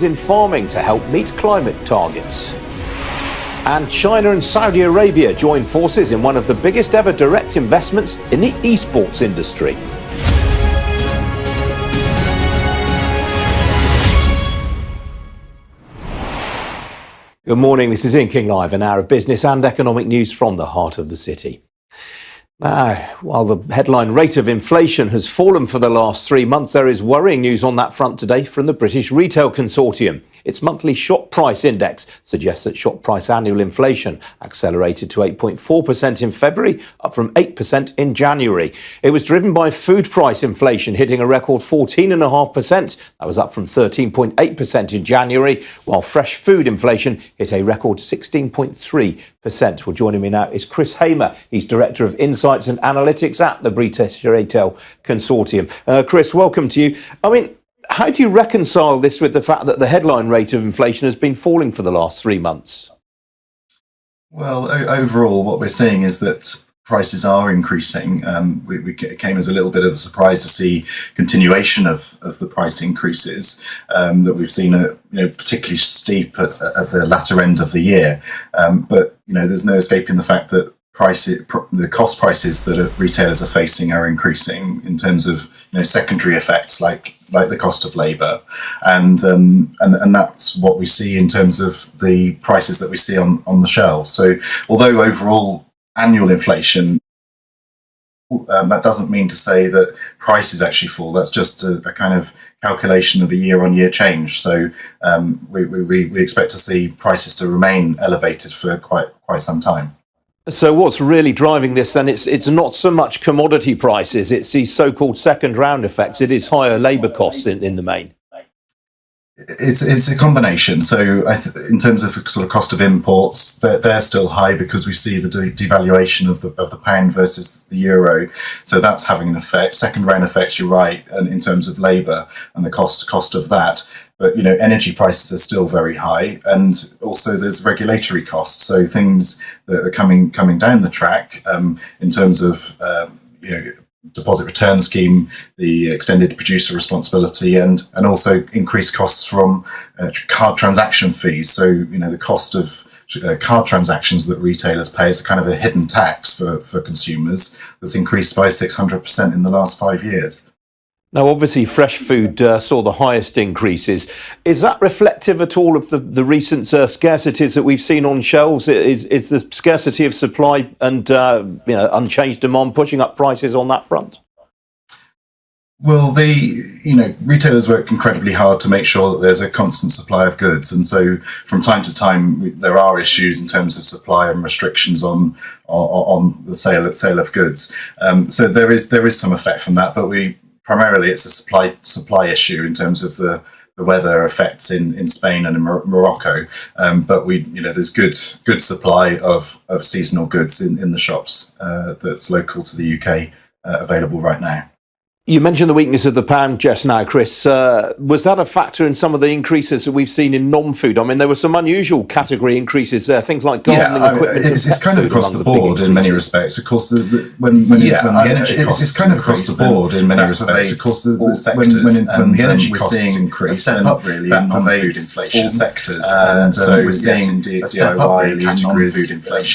in farming to help meet climate targets. And China and Saudi Arabia join forces in one of the biggest ever direct investments in the esports industry. Good morning, this is Ian King Live, an hour of business and economic news from the heart of the city. Now, while the headline rate of inflation has fallen for the last 3 months, there is worrying news on that front today from the British Retail Consortium. Its monthly shop price index suggests that shop price annual inflation accelerated to 8.4% in February, up from 8% in January. It was driven by food price inflation hitting a record 14.5%. That was up from 13.8% in January, while fresh food inflation hit a record 16.3%. Well, joining me now is Chris Hamer. He's Director of Insights and Analytics at the British Retail Consortium. Chris, welcome to you. How do you reconcile this with the fact that the headline rate of inflation has been falling for the last 3 months? Well, overall, what we're seeing is that prices are increasing. It came as a little bit of a surprise to see continuation of the price increases that we've seen, particularly steep at the latter end of the year. But there's no escaping the fact that the cost prices that retailers are facing are increasing in terms of secondary effects like the cost of labour, and that's what we see in terms of the prices that we see on the shelves. So although overall annual inflation, that doesn't mean to say that prices actually fall. That's just a kind of calculation of a year-on-year change. So we expect to see prices to remain elevated for quite some time. So what's really driving this then? It's not so much commodity prices, it's these so-called second round effects. It is higher labour costs in the main. It's a combination. So in terms of sort of cost of imports, they're still high because we see the devaluation of the pound versus the euro. So that's having an effect. Second round effects, you're right, and in terms of labour and the cost of that. But energy prices are still very high, and also there's regulatory costs. So things that are coming down the track in terms of deposit return scheme, the extended producer responsibility, and also increased costs from card transaction fees. So the cost of card transactions that retailers pay is a kind of a hidden tax for consumers that's increased by 600% in the last 5 years. Now, obviously, fresh food saw the highest increases. Is that reflective at all of the recent scarcities that we've seen on shelves? Is the scarcity of supply and unchanged demand pushing up prices on that front? Well, retailers work incredibly hard to make sure that there's a constant supply of goods, and so from time to time there are issues in terms of supply and restrictions on the sale of goods. So there is some effect from that, but primarily it's a supply issue in terms of the weather effects in Spain and in Morocco. But there's good supply of seasonal goods in the shops that's local to the UK available right now. You mentioned the weakness of the pound just now, Chris. Was that a factor in some of the increases that we've seen in non-food? There were some unusual category increases, things like gardening equipment. It's kind of across the board in many respects. Of course, it's kind of across the board in many respects. Of course, all sectors, when the energy costs increase, a step up really in non-food inflation. All sectors, and so we're seeing DIY categories,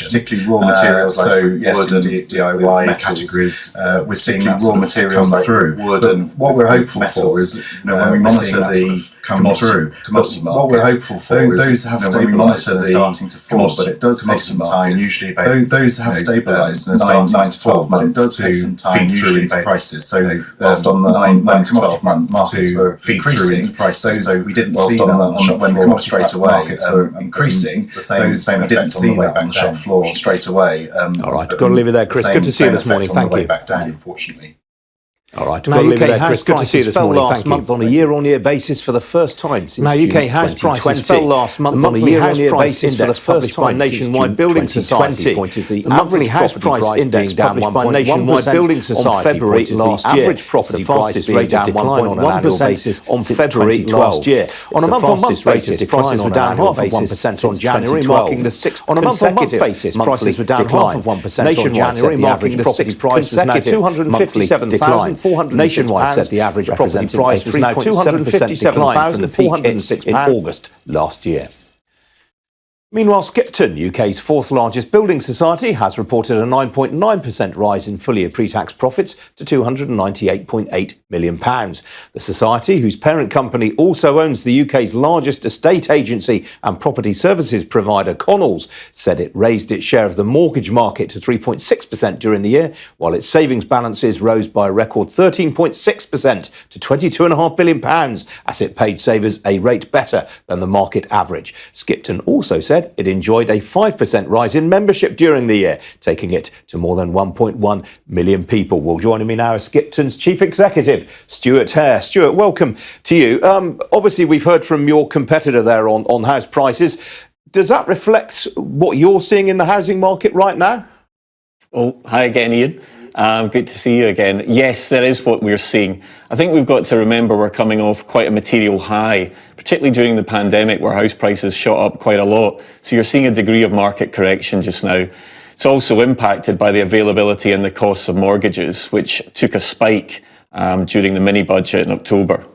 particularly raw materials like wood and DIY categories. We're seeing raw materials like wood, and what we're hopeful for is when we monitor the commodity markets, what we're hopeful for is those have stabilised and are starting to fall, but it does take some time. Usually, those have stabilised and are starting to 12 months to feed through into prices. So whilst on the 9 to 12 months markets were feed through into prices, so we didn't see that on the shop floor when straight away. Markets were increasing. The same we didn't see that on the shop floor straight away. All right, got to leave it there, Chris. Good to see you this morning. Thank you. Back down, unfortunately. All right. Now, UK house prices fell last month on a year-on-year basis for the first time since June 2020. Now, UK house prices fell last month on a year-on-year basis for the first time Nationwide Building Society. The monthly house price index published by Nationwide Building Society on February last year. Average property prices rate down 1.1% on February last year. On a month-on-month basis, prices were down half of 1% on January, marking the sixth consecutive prices were down half of 1% on January, marking the sixth consecutive monthly decline. Nationwide said the average property price was now 257,406 in August last year. Meanwhile, Skipton, UK's fourth largest building society, has reported a 9.9% rise in full-year pre-tax profits to £298.8 million. The society, whose parent company also owns the UK's largest estate agency and property services provider, Connells, said it raised its share of the mortgage market to 3.6% during the year, while its savings balances rose by a record 13.6% to £22.5 billion, as it paid savers a rate better than the market average. Skipton also said it enjoyed a 5% rise in membership during the year, taking it to more than 1.1 million people. Well, joining me now is Skipton's Chief Executive, Stuart Hare. Stuart, welcome to you. Obviously, we've heard from your competitor there on house prices. Does that reflect what you're seeing in the housing market right now? Oh, hi again, Ian. Good to see you again. Yes, that is what we're seeing. I think we've got to remember we're coming off quite a material high, particularly during the pandemic where house prices shot up quite a lot. So you're seeing a degree of market correction just now. It's also impacted by the availability and the costs of mortgages, which took a spike during the mini-budget in October.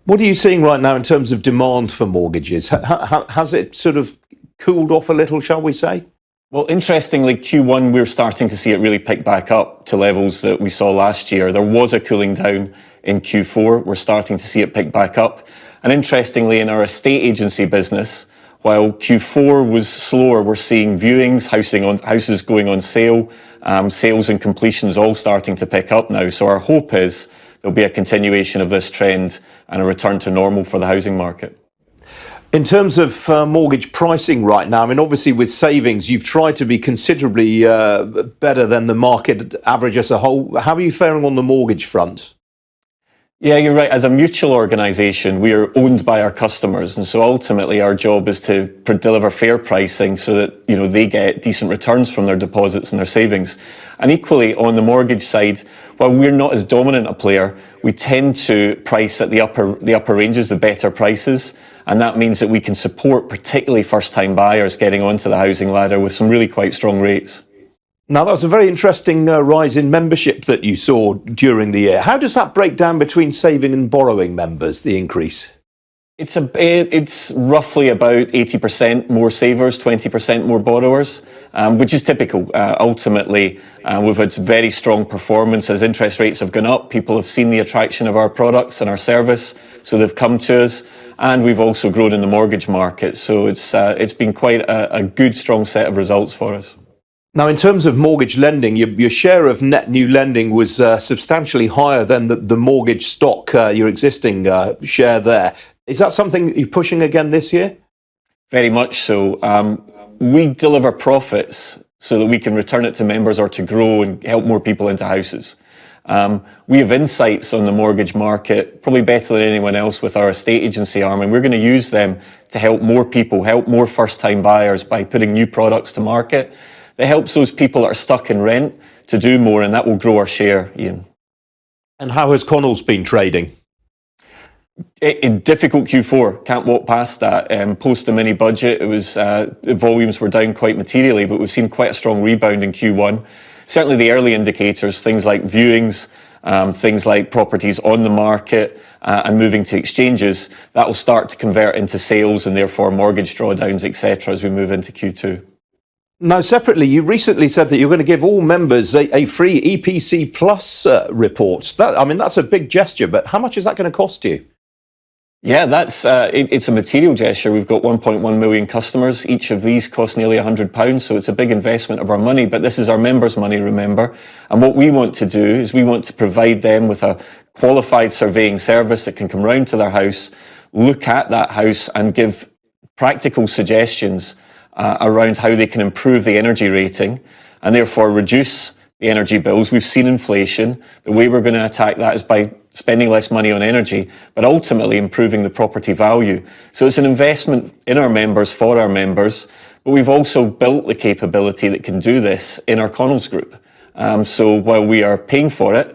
What are you seeing right now in terms of demand for mortgages? Has it sort of cooled off a little, shall we say? Well, interestingly, Q1, we're starting to see it really pick back up to levels that we saw last year. There was a cooling down in Q4. We're starting to see it pick back up. And interestingly, in our estate agency business, while Q4 was slower, we're seeing viewings, houses going on sale, sales and completions all starting to pick up now. So our hope is there'll be a continuation of this trend and a return to normal for the housing market. In terms of mortgage pricing right now, I mean, obviously with savings, you've tried to be considerably better than the market average as a whole. How are you faring on the mortgage front? Yeah, you're right. As a mutual organisation, we are owned by our customers, and so ultimately our job is to deliver fair pricing so that they get decent returns from their deposits and their savings. And equally on the mortgage side, while we're not as dominant a player, we tend to price at the upper ranges, the better prices, and that means that we can support particularly first-time buyers getting onto the housing ladder with some really quite strong rates. Now, that was a very interesting rise in membership that you saw during the year. How does that break down between saving and borrowing members, the increase? It's roughly about 80% more savers, 20% more borrowers, which is typical. Ultimately, we've had very strong performance as interest rates have gone up. People have seen the attraction of our products and our service, so they've come to us. And we've also grown in the mortgage market. So it's been quite a good, strong set of results for us. Now, in terms of mortgage lending, your share of net new lending was substantially higher than the mortgage stock, your existing share there. Is that something that you're pushing again this year? Very much so. We deliver profits so that we can return it to members or to grow and help more people into houses. We have insights on the mortgage market, probably better than anyone else with our estate agency arm, and we're going to use them to help more people, help more first-time buyers by putting new products to market. That helps those people that are stuck in rent to do more, and that will grow our share, Ian. And how has Connells been trading? Difficult Q4, can't walk past that. Post the mini budget, the volumes were down quite materially, but we've seen quite a strong rebound in Q1. Certainly the early indicators, things like viewings, things like properties on the market and moving to exchanges, that will start to convert into sales and therefore mortgage drawdowns, etc., as we move into Q2. Now, separately, you recently said that you're going to give all members a free EPC Plus report. That's a big gesture, but how much is that going to cost you? Yeah, it's a material gesture. We've got 1.1 million customers. Each of these costs nearly £100, so it's a big investment of our money, but this is our members' money, remember. And what we want to do is we want to provide them with a qualified surveying service that can come round to their house, look at that house and give practical suggestions around how they can improve the energy rating and therefore reduce the energy bills. We've seen inflation. The way we're going to attack that is by spending less money on energy, but ultimately improving the property value. So it's an investment in our members, for our members, but we've also built the capability that can do this in our Connells Group. So while we are paying for it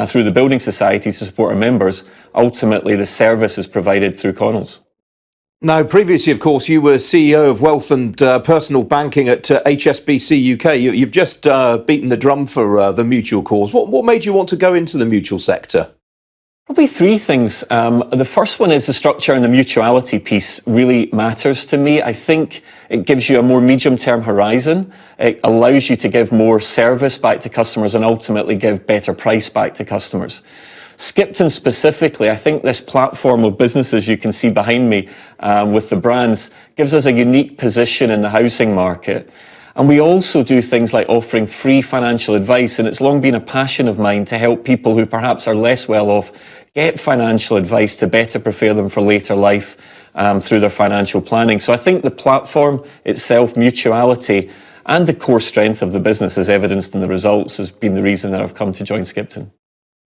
through the Building Society to support our members, ultimately the service is provided through Connells. Now, previously, of course, you were CEO of Wealth and Personal Banking at HSBC UK. You've just beaten the drum for the mutual cause. What made you want to go into the mutual sector? Probably three things. The first one is the structure and the mutuality piece really matters to me. I think it gives you a more medium-term horizon. It allows you to give more service back to customers and ultimately give better price back to customers. Skipton specifically, I think this platform of businesses you can see behind me with the brands gives us a unique position in the housing market. And we also do things like offering free financial advice, and it's long been a passion of mine to help people who perhaps are less well off get financial advice to better prepare them for later life through their financial planning. So I think the platform itself, mutuality, and the core strength of the business as evidenced in the results has been the reason that I've come to join Skipton.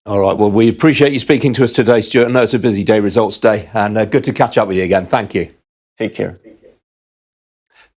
All right, well, we appreciate you speaking to us today, Stuart. I know it's a busy day, results day, and good to catch up with you again. Thank you. Take care.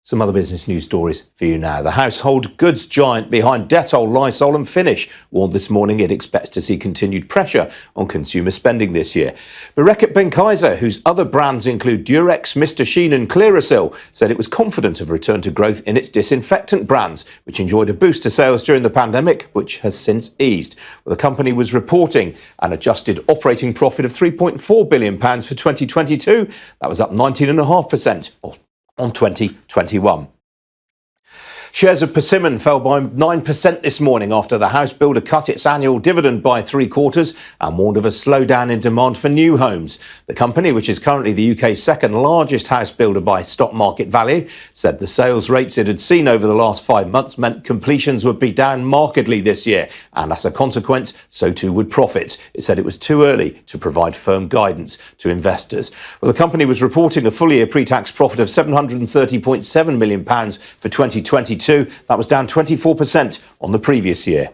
Some other business news stories for you now. The household goods giant behind Dettol, Lysol and Finish warned this morning it expects to see continued pressure on consumer spending this year. But Reckitt Benckiser, whose other brands include Durex, Mr Sheen and Clearasil, said it was confident of return to growth in its disinfectant brands, which enjoyed a boost to sales during the pandemic, which has since eased. Well, the company was reporting an adjusted operating profit of £3.4 billion for 2022. That was up 19.5% on 2021. Shares of Persimmon fell by 9% this morning after the house builder cut its annual dividend by 3/4 and warned of a slowdown in demand for new homes. The company, which is currently the UK's second largest house builder by stock market value, said the sales rates it had seen over the last 5 months meant completions would be down markedly this year, and as a consequence, so too would profits. It said it was too early to provide firm guidance to investors. Well, the company was reporting a full-year pre-tax profit of £730.7 million for 2022. That was down 24% on the previous year.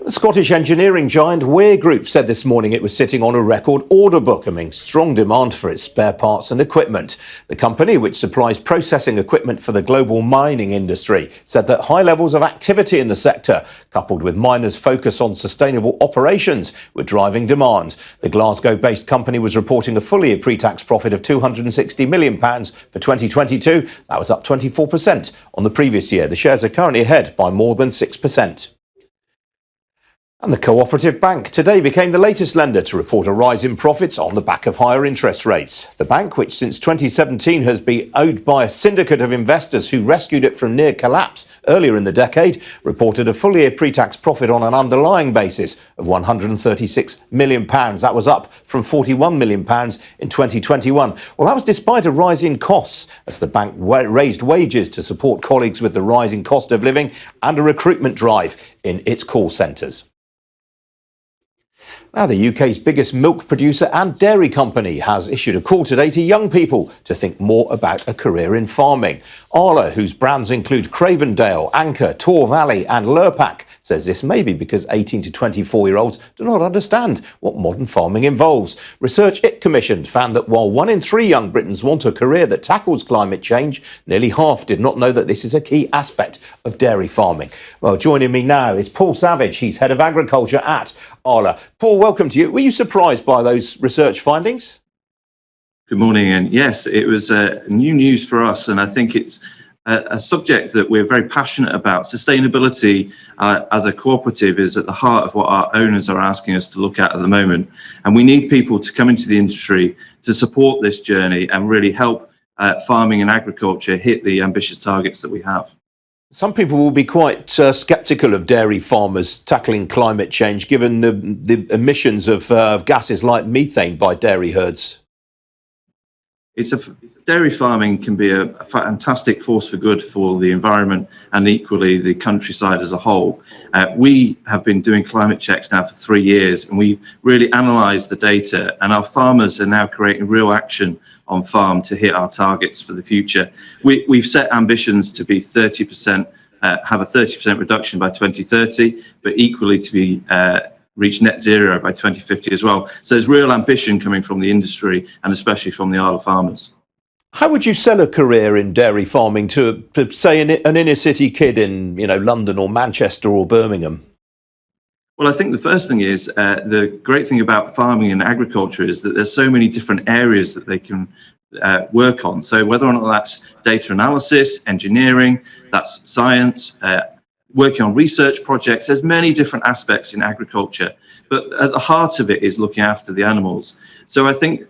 The Scottish engineering giant Weir Group said this morning it was sitting on a record order book amid strong demand for its spare parts and equipment. The company, which supplies processing equipment for the global mining industry, said that high levels of activity in the sector, coupled with miners' focus on sustainable operations, were driving demand. The Glasgow-based company was reporting a full-year pre-tax profit of £260 million for 2022. That was up 24% on the previous year. The shares are currently ahead by more than 6%. And the Cooperative Bank today became the latest lender to report a rise in profits on the back of higher interest rates. The bank, which since 2017 has been owned by a syndicate of investors who rescued it from near collapse earlier in the decade, reported a full-year pre-tax profit on an underlying basis of £136 million. That was up from £41 million in 2021. Well, that was despite a rise in costs as the bank raised wages to support colleagues with the rising cost of living and a recruitment drive in its call centres. Now, the UK's biggest milk producer and dairy company has issued a call today to young people to think more about a career in farming. Arla, whose brands include Cravendale, Anchor, Tor Valley and Lurpak, says this may be because 18 to 24-year-olds do not understand what modern farming involves. Research it commissioned found that while 1 in 3 young Britons want a career that tackles climate change, nearly half did not know that this is a key aspect of dairy farming. Well, joining me now is Paul Savage. He's Head of Agriculture at Arla. Paul, welcome to you. Were you surprised by those research findings? Good morning. And yes, it was new news for us. And I think it's a subject that we're very passionate about. Sustainability as a cooperative is at the heart of what our owners are asking us to look at the moment. And we need people to come into the industry to support this journey and really help farming and agriculture hit the ambitious targets that we have. Some people will be quite sceptical of dairy farmers tackling climate change, given the emissions of gases like methane by dairy herds. Dairy farming can be a fantastic force for good for the environment and equally the countryside as a whole. We have been doing climate checks now for 3 years, and we've really analysed the data, and our farmers are now creating real action on farm to hit our targets for the future. We've set ambitions to be 30%, have a 30% reduction by 2030, but equally to be reach net zero by 2050 as well. So there's real ambition coming from the industry and especially from the Isle farmers. How would you sell a career in dairy farming to say, an inner city kid in, London or Manchester or Birmingham? Well, I think the first thing is the great thing about farming and agriculture is that there's so many different areas that they can work on. So whether or not that's data analysis, engineering, that's science, working on research projects, there's many different aspects in agriculture, but at the heart of it is looking after the animals. So I think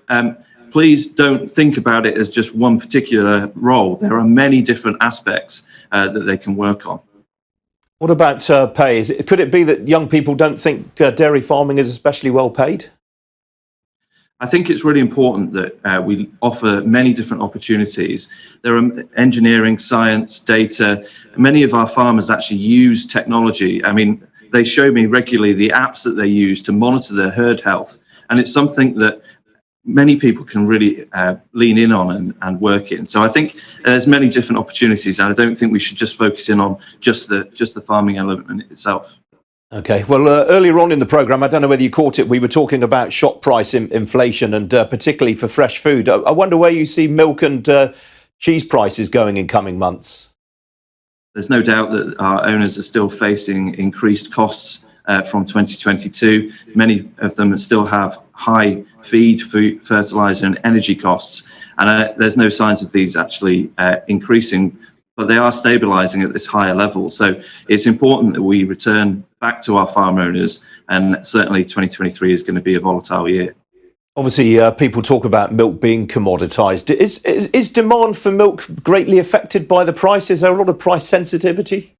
please don't think about it as just one particular role. There are many different aspects that they can work on. What about pay? Could it be that young people don't think dairy farming is especially well paid? I think it's really important that we offer many different opportunities. There are engineering, science, data. Many of our farmers actually use technology. I mean, they show me regularly the apps that they use to monitor their herd health. And it's something that many people can really lean in on and work in. So I think there's many different opportunities, and I don't think we should just focus in on just the farming element itself. Okay, well, earlier on in the programme, I don't know whether you caught it, we were talking about shop price inflation, and particularly for fresh food. I wonder where you see milk and cheese prices going in coming months. There's no doubt that our owners are still facing increased costs from 2022. Many of them still have high feed, food, fertiliser and energy costs, and there's no signs of these actually increasing, but they are stabilising at this higher level. So it's important that we return back to our farm owners, and certainly 2023 is going to be a volatile year. Obviously, people talk about milk being commoditised. Is demand for milk greatly affected by the price? Is there a lot of price sensitivity?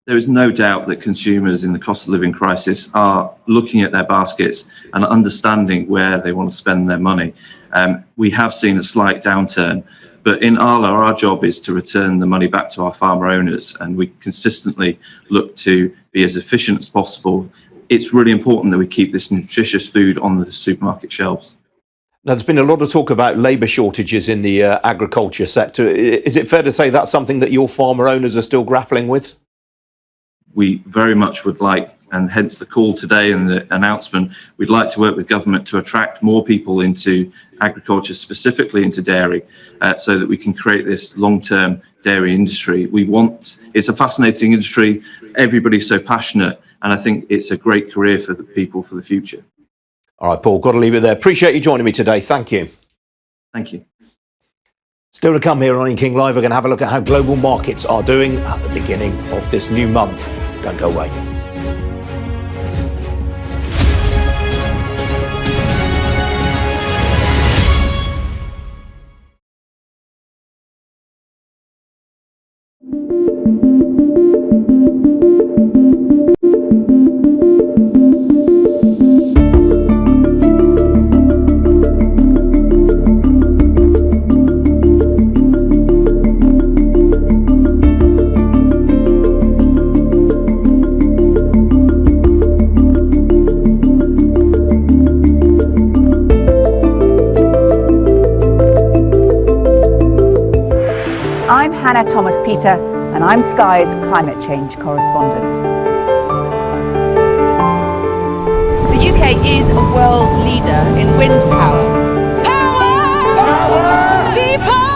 There is no doubt that consumers in the cost of living crisis are looking at their baskets and understanding where they want to spend their money. We have seen a slight downturn, but in Arla, our job is to return the money back to our farmer owners, and we consistently look to be as efficient as possible. It's really important that we keep this nutritious food on the supermarket shelves. Now, there's been a lot of talk about labour shortages in the agriculture sector. Is it fair to say that's something that your farmer owners are still grappling with? We very much would like, and hence the call today and the announcement, we'd like to work with government to attract more people into agriculture, specifically into dairy, so that we can create this long-term dairy industry. It's a fascinating industry, everybody's so passionate, and I think it's a great career for the people for the future. All right, Paul, got to leave it there. Appreciate you joining me today. Thank you. Thank you. Still to come here on In King Live, we're going to have a look at how global markets are doing at the beginning of this new month. Don't go away. Thomas Peter, and I'm Sky's climate change correspondent. The UK is a world leader in wind power. Power! Power! People!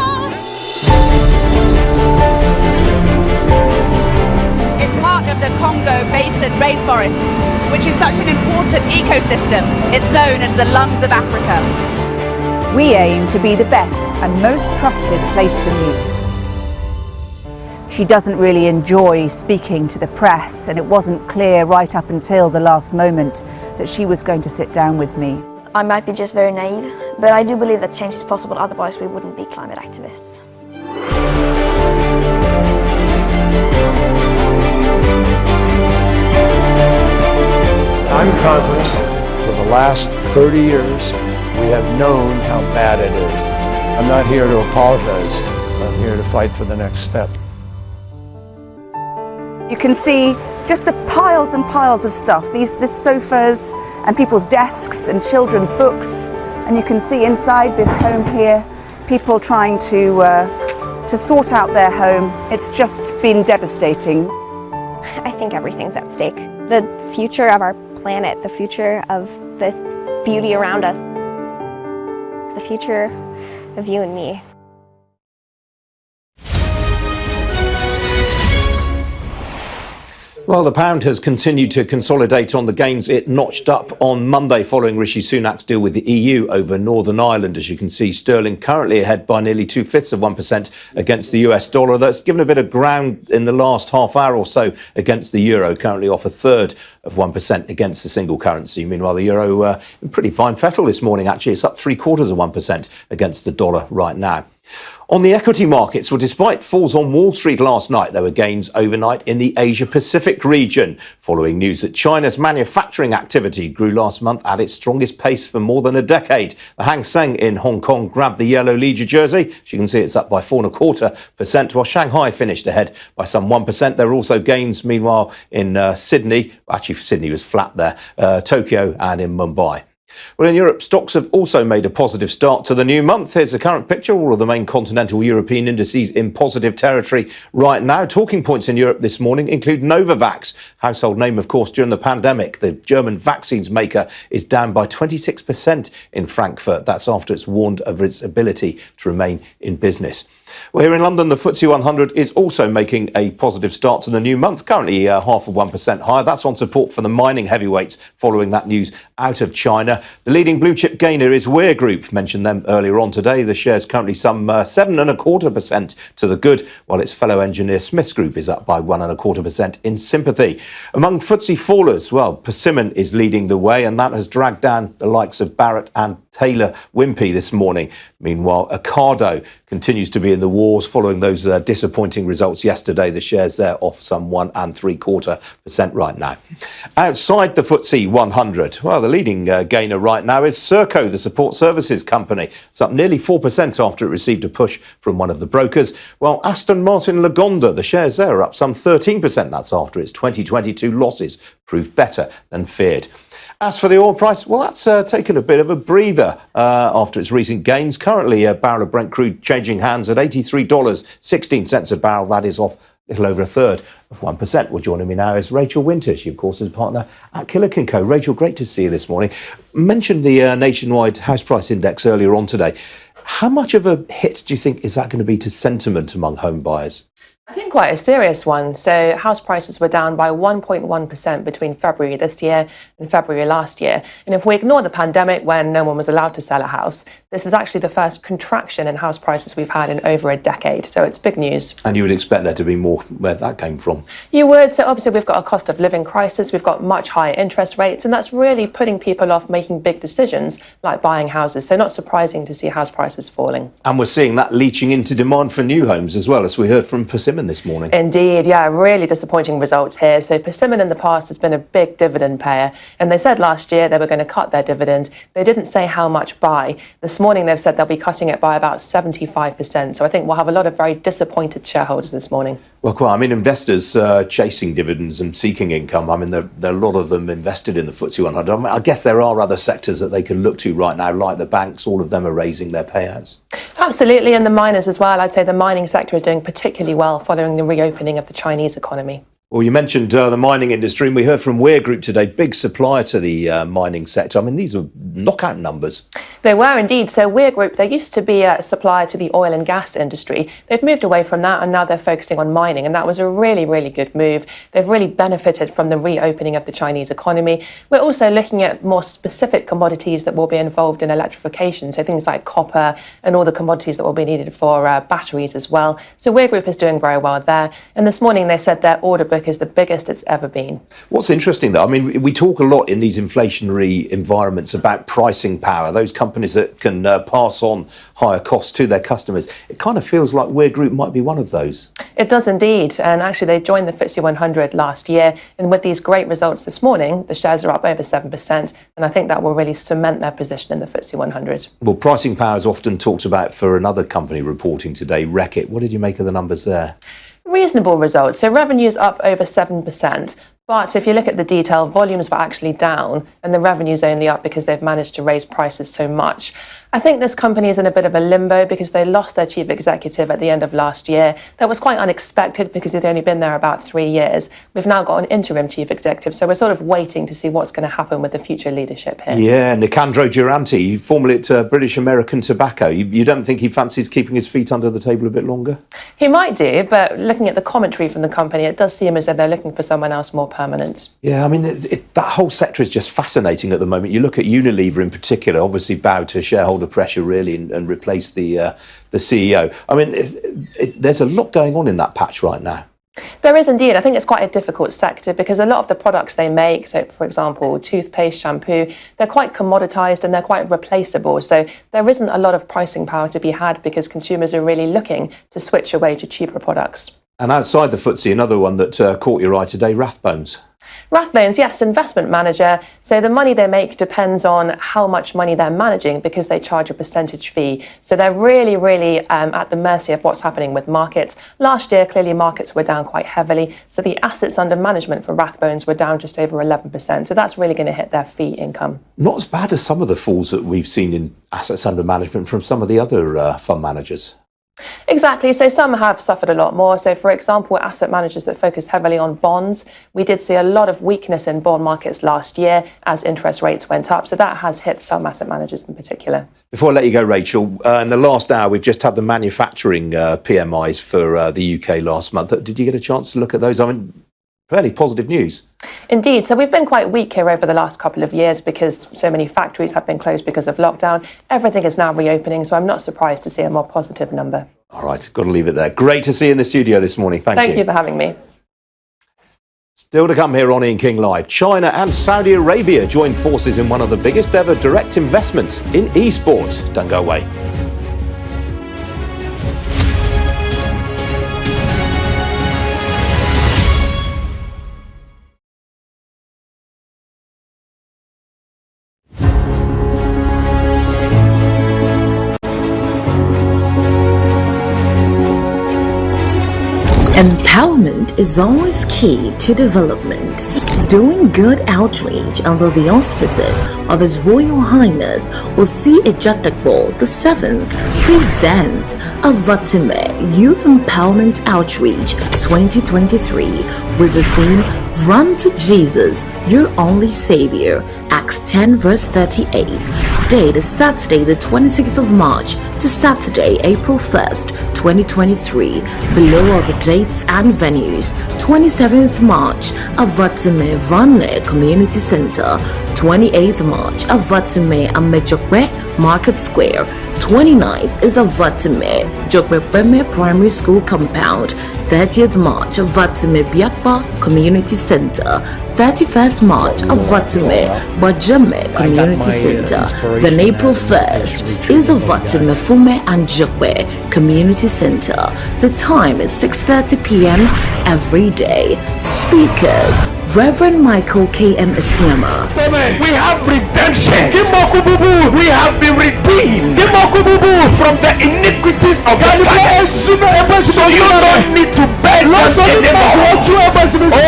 It's part of the Congo Basin rainforest, which is such an important ecosystem. It's known as the lungs of Africa. We aim to be the best and most trusted place for news. She doesn't really enjoy speaking to the press, and it wasn't clear right up until the last moment that she was going to sit down with me. I might be just very naive, but I do believe that change is possible, otherwise we wouldn't be climate activists. I'm confident for the last 30 years we have known how bad it is. I'm not here to apologize, I'm here to fight for the next step. You can see just the piles and piles of stuff, these sofas and people's desks and children's books, and you can see inside this home here people trying to sort out their home. It's just been devastating. I think everything's at stake. The future of our planet, the future of the beauty around us, the future of you and me. Well, the pound has continued to consolidate on the gains it notched up on Monday following Rishi Sunak's deal with the EU over Northern Ireland. As you can see, sterling currently ahead by nearly 0.2% against the US dollar. That's given a bit of ground in the last half hour or so against the euro, currently off 1/3% against the single currency. Meanwhile, the euro in pretty fine fettle this morning, actually. It's up 0.75% against the dollar right now. On the equity markets, well, despite falls on Wall Street last night, there were gains overnight in the Asia-Pacific region, following news that China's manufacturing activity grew last month at its strongest pace for more than a decade. The Hang Seng in Hong Kong grabbed the yellow Leisure jersey. As you can see, it's up by 4.25%, while Shanghai finished ahead by some 1%. There were also gains, meanwhile, in Sydney. Actually, Sydney was flat there, Tokyo and in Mumbai. Well, in Europe, stocks have also made a positive start to the new month. Here's the current picture. All of the main continental European indices in positive territory right now. Talking points in Europe this morning include Novavax, household name, of course, during the pandemic. The German vaccines maker is down by 26% in Frankfurt. That's after it's warned of its ability to remain in business. Well, here in London, the FTSE 100 is also making a positive start to the new month, currently 0.5% higher. That's on support for the mining heavyweights following that news out of China. The leading blue chip gainer is Weir Group. Mentioned them earlier on today. The share's currently some 7.25% to the good, while its fellow engineer Smiths Group is up by 1.25% in sympathy. Among FTSE fallers, well, Persimmon is leading the way, and that has dragged down the likes of Barratt and Taylor Wimpey this morning. Meanwhile, Ocado continues to be in the wars following those disappointing results yesterday. The shares there off some 1.75% right now. Outside the FTSE 100, well, the leading gainer right now is Serco, the support services company. It's up nearly 4% after it received a push from one of the brokers. Well, Aston Martin Lagonda, the shares there are up some 13%. That's after its 2022 losses proved better than feared. As for the oil price, well, that's taken a bit of a breather after its recent gains. Currently, a barrel of Brent crude changing hands at $83.16 a barrel. That is off a little over 1/3%. Well, joining me now is Rachel Winter. She, of course, is a partner at Killick & Co. Rachel, great to see you this morning. Mentioned the nationwide house price index earlier on today. How much of a hit do you think is that going to be to sentiment among home buyers? I think quite a serious one. So house prices were down by 1.1% between February this year and February last year. And if we ignore the pandemic when no one was allowed to sell a house, this is actually the first contraction in house prices we've had in over a decade. So it's big news. And you would expect there to be more where that came from? You would. So obviously we've got a cost of living crisis. We've got much higher interest rates. And that's really putting people off making big decisions like buying houses. So not surprising to see house prices falling. And we're seeing that leaching into demand for new homes as well, as we heard from Persimmon this morning. Indeed, yeah, really disappointing results here. So Persimmon in the past has been a big dividend payer, and they said last year they were going to cut their dividend. They didn't say how much by. This morning they've said they'll be cutting it by about 75%. So I think we'll have a lot of very disappointed shareholders this morning. Well, quite. I mean, investors chasing dividends and seeking income. I mean, there are a lot of them invested in the FTSE 100. I mean, I guess there are other sectors that they can look to right now, like the banks. All of them are raising their payouts. Absolutely, and the miners as well. I'd say the mining sector is doing particularly well following the reopening of the Chinese economy. Well, you mentioned the mining industry, and we heard from Weir Group today, big supplier to the mining sector. I mean, these are knockout numbers. They were indeed. So Weir Group, they used to be a supplier to the oil and gas industry. They've moved away from that, and now they're focusing on mining, and that was a really, really good move. They've really benefited from the reopening of the Chinese economy. We're also looking at more specific commodities that will be involved in electrification, so things like copper and all the commodities that will be needed for batteries as well. So Weir Group is doing very well there, and this morning they said their order book is the biggest it's ever been. What's interesting, though, I mean, we talk a lot in these inflationary environments about pricing power, those companies that can pass on higher costs to their customers. It kind of feels like Weir Group might be one of those. It does indeed. And actually, they joined the FTSE 100 last year. And with these great results this morning, the shares are up over 7%. And I think that will really cement their position in the FTSE 100. Well, pricing power is often talked about for another company reporting today, Reckitt. What did you make of the numbers there? Reasonable results. So revenue's up over 7%. But if you look at the detail, volumes were actually down and the revenue's only up because they've managed to raise prices so much. I think this company is in a bit of a limbo because they lost their chief executive at the end of last year. That was quite unexpected because he'd only been there about 3 years. We've now got an interim chief executive, so we're sort of waiting to see what's going to happen with the future leadership here. Yeah, Nicandro Durante, formerly at British American Tobacco. You don't think he fancies keeping his feet under the table a bit longer? He might do, but looking at the commentary from the company, it does seem as though they're looking for someone else more permanent. Yeah, I mean, that whole sector is just fascinating at the moment. You look at Unilever in particular, obviously bowed to shareholder pressure really and replaced the CEO. I mean, there's a lot going on in that patch right now. There is indeed. I think it's quite a difficult sector because a lot of the products they make, so for example, toothpaste, shampoo, they're quite commoditized and they're quite replaceable. So there isn't a lot of pricing power to be had because consumers are really looking to switch away to cheaper products. And outside the FTSE, another one that caught your eye today, Rathbones. Rathbones, yes, investment manager. So the money they make depends on how much money they're managing because they charge a percentage fee. So they're really, really at the mercy of what's happening with markets. Last year, clearly markets were down quite heavily. So the assets under management for Rathbones were down just over 11%. So that's really going to hit their fee income. Not as bad as some of the falls that we've seen in assets under management from some of the other fund managers. Exactly. So some have suffered a lot more. So, for example, asset managers that focus heavily on bonds, we did see a lot of weakness in bond markets last year as interest rates went up. So that has hit some asset managers in particular. Before I let you go, Rachel, in the last hour, we've just had the manufacturing PMIs for the UK last month. Did you get a chance to look at those? I mean, fairly positive news. Indeed. So we've been quite weak here over the last couple of years because so many factories have been closed because of lockdown. Everything is now reopening, so I'm not surprised to see a more positive number. All right, got to leave it there. Great to see you in the studio this morning. Thank you. Thank you for having me. Still to come here on Ian King Live. China and Saudi Arabia join forces in one of the biggest ever direct investments in esports. Don't go away. Empowerment is always key to development. Doing good outreach under the auspices of His Royal Highness Osi Ejatekbo VII presents Avatime Youth Empowerment Outreach 2023 with the theme Run to Jesus, Your Only Savior, Acts 10 verse 38. Date is Saturday the 26th of March to Saturday, April 1st, 2023. Below are the dates and venues. 27th March, Avatime Vanne Community Center. 28th March, Avatime Amejokwe Market Square. 29th is Avatime Jokbepeme Primary School Compound. 30th March, Avatime Biakpa Community Center. 31st March, Avatime Bajame Community Center. Then April 1st is Avatime Fume and Jokwe Community Center. The time is 6:30 p.m. every day. Speakers: Reverend Michael K.M. Isiama. We have redemption. We have been redeemed from the iniquities of the past. So you don't need to beg us anymore. Oh,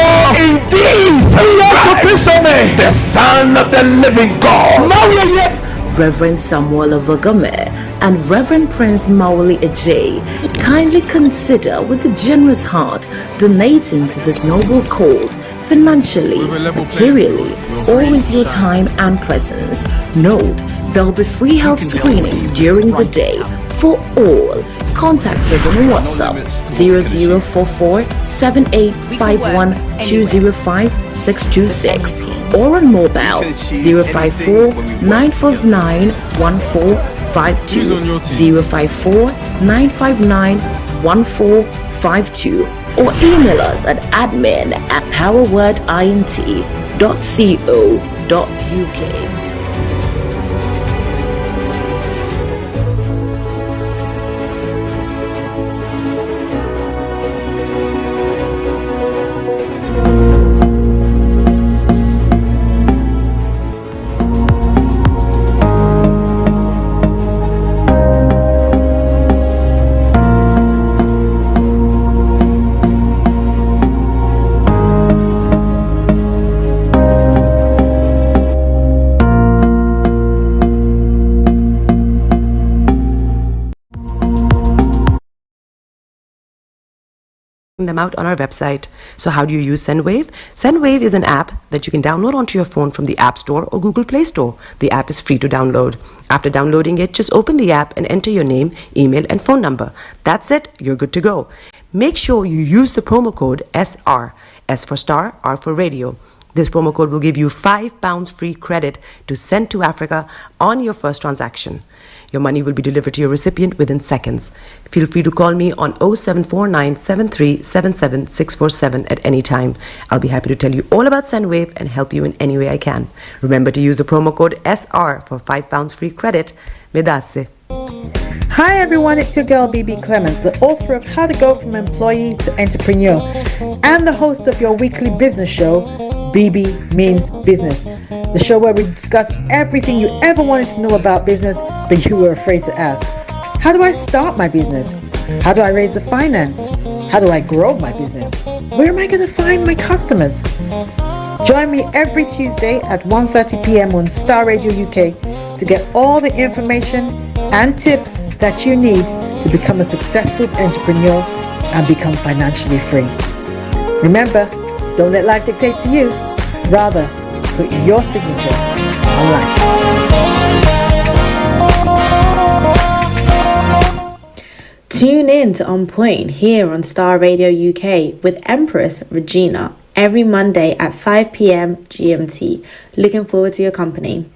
indeed, the Son of the living God. Reverend Samuel Avagame and Reverend Prince Mauli Ejay kindly consider with a generous heart donating to this noble cause financially, materially, or with your time and presence. Note, there will be free health screening during the day for all. Contact us on WhatsApp 0044 7851 205 626 or on mobile 054 959 1452 054 959 1452 or email us at admin@powerwordint.co.uk. them out on our website. So how do you use SendWave? SendWave is an app that you can download onto your phone from the App Store or Google Play Store. The app is free to download. After downloading it, just open the app and enter your name, email, and phone number. That's it. You're good to go. Make sure you use the promo code SR, S for Star, R for Radio. This promo code will give you £5 free credit to send to Africa on your first transaction. Your money will be delivered to your recipient within seconds. Feel free to call me on 0749 7377 647 at any time. I'll be happy to tell you all about SendWave and help you in any way I can. Remember to use the promo code SR for £5 free credit. Vedasse. Hi everyone, it's your girl BB Clement, the author of How to Go From Employee to Entrepreneur and the host of your weekly business show, BB Means Business, the show where we discuss everything you ever wanted to know about business but you were afraid to ask. How do I start my business? How do I raise the finance? How do I grow my business? Where am I going to find my customers? Join me every Tuesday at 1:30 p.m. on Starr Radio UK to get all the information and tips that you need to become a successful entrepreneur and become financially free. Remember, don't let life dictate to you. Rather, put your signature on life. Tune in to On Point here on Starr Radio UK with Empress Regina every Monday at 5 p.m. GMT. Looking forward to your company.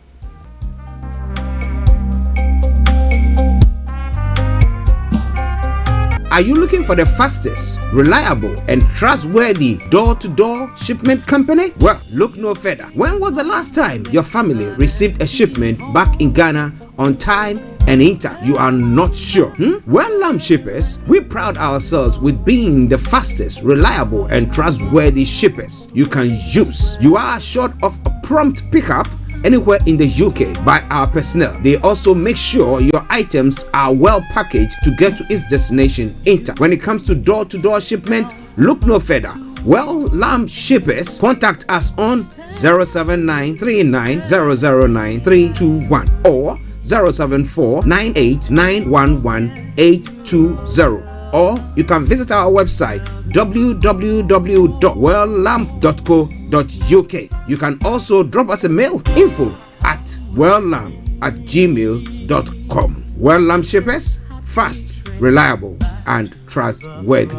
Are you looking for the fastest, reliable, and trustworthy door-to-door shipment company? Well, look no further. When was the last time your family received a shipment back in Ghana on time and in time? You are not sure? Well, Lamb Shippers, we pride ourselves with being the fastest, reliable, and trustworthy shippers you can use. You are assured of a prompt pickup anywhere in the UK by our personnel. They also make sure your items are well packaged to get to its destination in time. When it comes to door-to-door shipment, look no further. Well, Lamb Shippers, contact us on 07939009321 or 07498911820. Or you can visit our website www.welllamp.co.uk. You can also drop us a mail, info@welllamp@gmail.com. Well Lamp Shippers, fast, reliable, and trustworthy.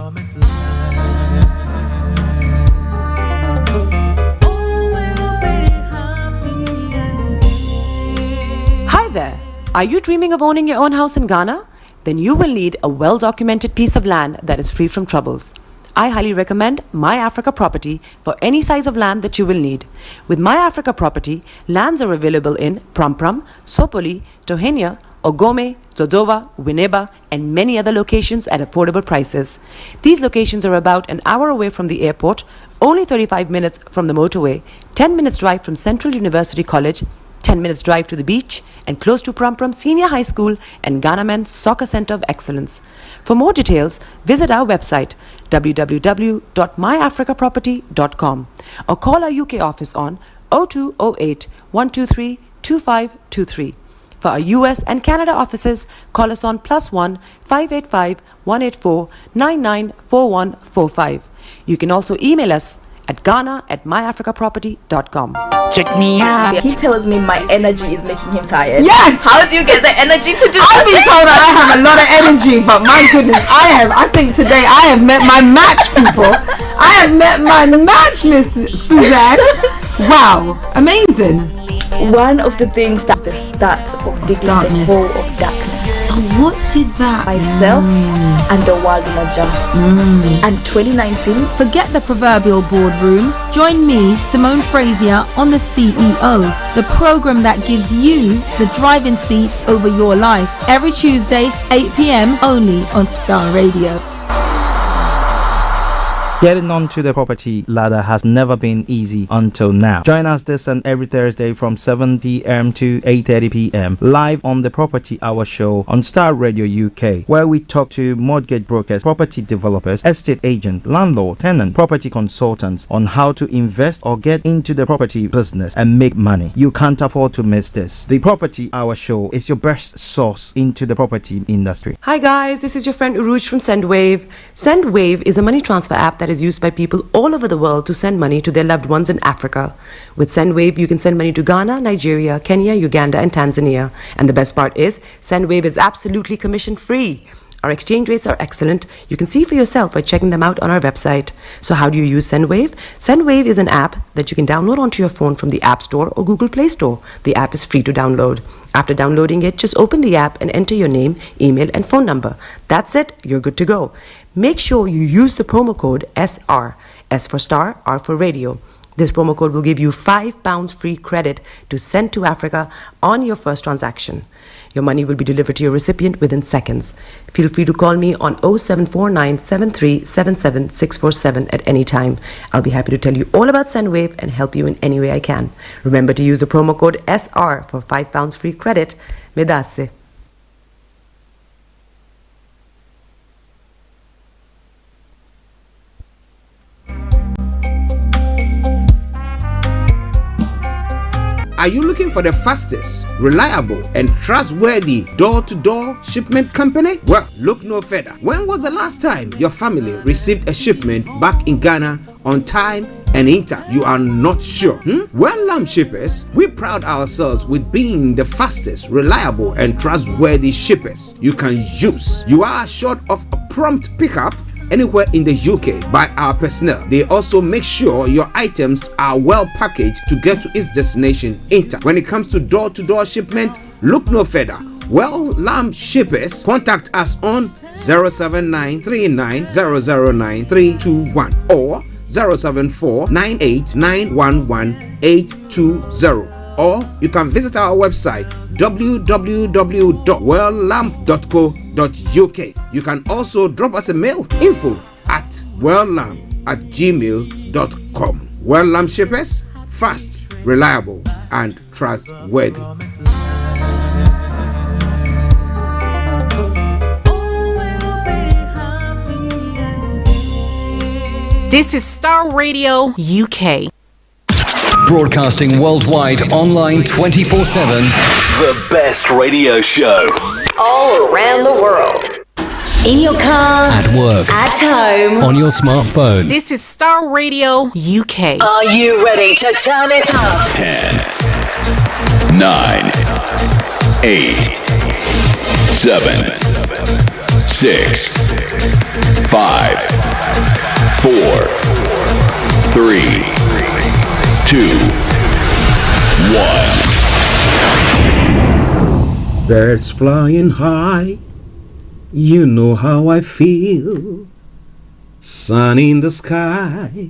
Hi there. Are you dreaming of owning your own house in Ghana? Then you will need a well-documented piece of land that is free from troubles. I highly recommend My Africa Property for any size of land that you will need. With My Africa Property, lands are available in Prampram, Sopoli, Tohenia, Ogome, Dodova, Winneba, and many other locations at affordable prices. These locations are about an hour away from the airport, only 35 minutes from the motorway, 10 minutes drive from Central University College, 10 minutes drive to the beach, and close to Prampram Senior High School and Ghana Men's Soccer Center of Excellence. For more details, visit our website www.myafricaproperty.com or call our UK office on 0208 123 2523. For our US and Canada offices, call us on +1 585 184 994145. You can also email us at ghana@myafricaproperty.com. Check me out. He tells me my energy is making him tired. Yes. How do you get the energy to do I've been told that I have a lot of energy, but my goodness, I think today I have met my match, people. I have met my match, Miss Suzanne. Wow, amazing. One of the things that's the start of the darkness. The hole of darkness. So what did that? Myself and the world will adjust. And 2019. Forget the proverbial boardroom. Join me, Simone Frazier, on The CEO, the program that gives you the driving seat over your life. Every Tuesday, 8 p.m. only on Starr Radio. Getting onto the property ladder has never been easy until now. Join us this and every Thursday from 7 p.m. to 8:30 p.m. live on the Property Hour Show on Starr Radio UK, where we talk to mortgage brokers, property developers, estate agents, landlord, tenant, property consultants on how to invest or get into the property business and make money. You can't afford to miss this. The Property Hour Show is your best source into the property industry. Hi guys, this is your friend Uruj from SendWave. SendWave is a money transfer app that is used by people all over the world to send money to their loved ones in Africa. With SendWave, you can send money to Ghana, Nigeria, Kenya, Uganda, and Tanzania. And the best part is, SendWave is absolutely commission free. Our exchange rates are excellent. You can see for yourself by checking them out on our website. So how do you use SendWave? SendWave is an app that you can download onto your phone from the App Store or Google Play Store. The app is free to download. After downloading it, just open the app and enter your name, email, and phone number. That's it. You're good to go. Make sure you use the promo code SR. S for Star, R for Radio. This promo code will give you £5 free credit to send to Africa on your first transaction. Your money will be delivered to your recipient within seconds. Feel free to call me on 0749 7377 647 at any time. I'll be happy to tell you all about SendWave and help you in any way I can. Remember to use the promo code SR for £5 free credit. Medasse. Are you looking for the fastest, reliable, and trustworthy door-to-door shipment company? Well, look no further. When was the last time your family received a shipment back in Ghana on time and in time? You are not sure? Well, Lamb Shippers, we pride ourselves with being the fastest, reliable, and trustworthy shippers you can use. You are assured of a prompt pickup anywhere in the UK by our personnel. They also make sure your items are well packaged to get to its destination in time. When it comes to door-to-door shipment, look no further. Well, Lamb Shippers, contact us on 07939009321 or 07498911820. Or you can visit our website www.welllamp.co.uk. You can also drop us a mail, info@welllamp@gmail.com. Well Lamp Shippers, fast, reliable, and trustworthy. This is Starr Radio UK. Broadcasting worldwide, online 24/7. The best radio show. All around the world. In your car. At work. At home. On your smartphone. This is Starr Radio UK. Are you ready to turn it up? 10, 9, 8, 7, 6, 5, 4, 3, 2, 1. Birds flying high, you know how I feel. Sun in the sky,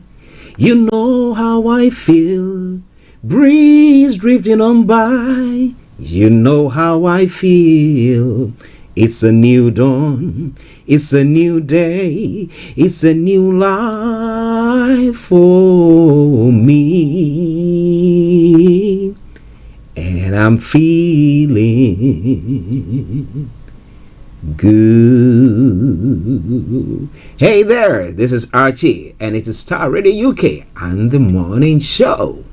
you know how I feel. Breeze drifting on by, you know how I feel. It's a new dawn, it's a new day, it's a new life for me. And I'm feeling good. Hey there, this is Archie, and it is Starr Radio UK and the Morning Show.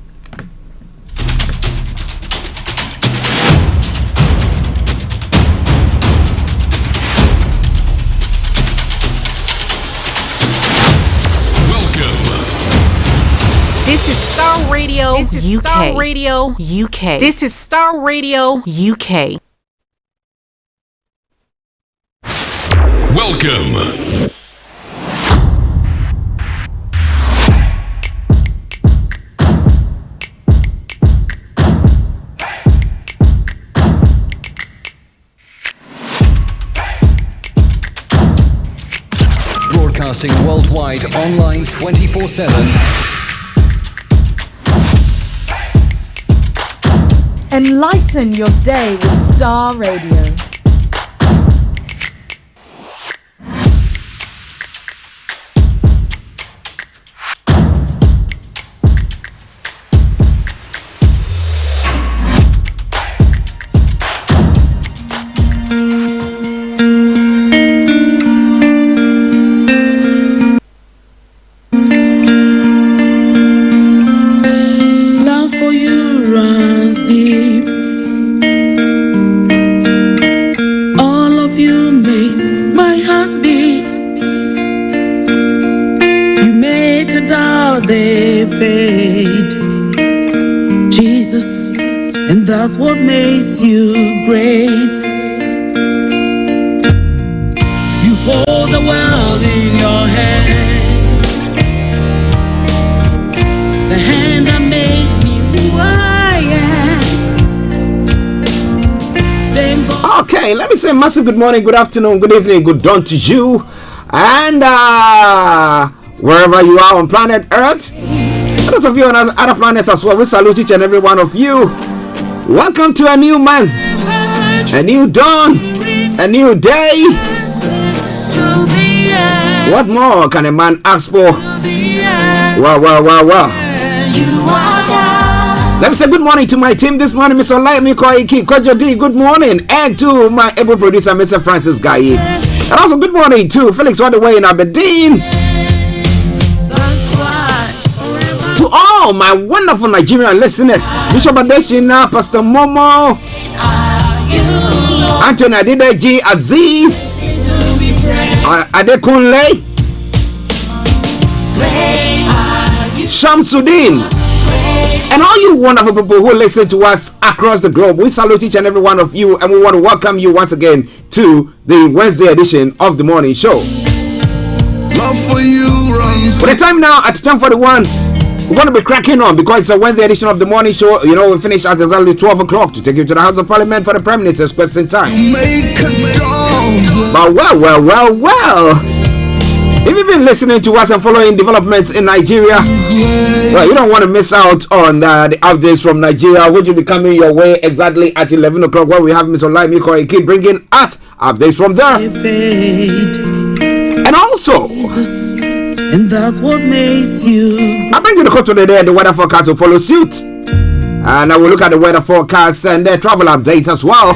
This is Starr Radio UK. This is Starr Radio UK. This is Starr Radio UK. Welcome. Broadcasting worldwide, online 24/7. Enlighten your day with Starr Radio. that's what makes you great. You hold the world in your hands, the hand that made me who I am. Okay, let me say massive good morning, good afternoon, good evening, good dawn to you, and wherever you are on planet Earth, and those of you on other planets as well, we salute each and every one of you. Welcome to a new month, a new dawn, a new day. What more can a man ask for? Wow. Let me say good morning to my team this morning, Mr. Olayomi, Koiki, Kojo D, good morning, and to my able producer, Mr. Francis Gaye. And also good morning to Felix all the way in Aberdeen. To all my wonderful Nigerian listeners, Bishop Adeshina, Pastor Momo, Anthony Adedeji, Aziz, Adekunle, Shamsuddin, and all you wonderful people who listen to us across the globe. We salute each and every one of you, and we want to welcome you once again to the Wednesday edition of the morning show. Love for you runs. For the time now at 10:41, we're going to be cracking on because it's a Wednesday edition of the morning show. You know, we finish at exactly 12 o'clock to take you to the House of Parliament for the Prime Minister's question time. But well. If you've been listening to us and following developments in Nigeria, well, you don't want to miss out on the updates from Nigeria, which will be coming your way exactly at 11 o'clock, where we have Mr. Olayomi Koiki bringing us updates from there. And also, and that's what makes you. I bring you the code today and the weather forecast will follow suit. And I will look at the weather forecast and the travel updates as well.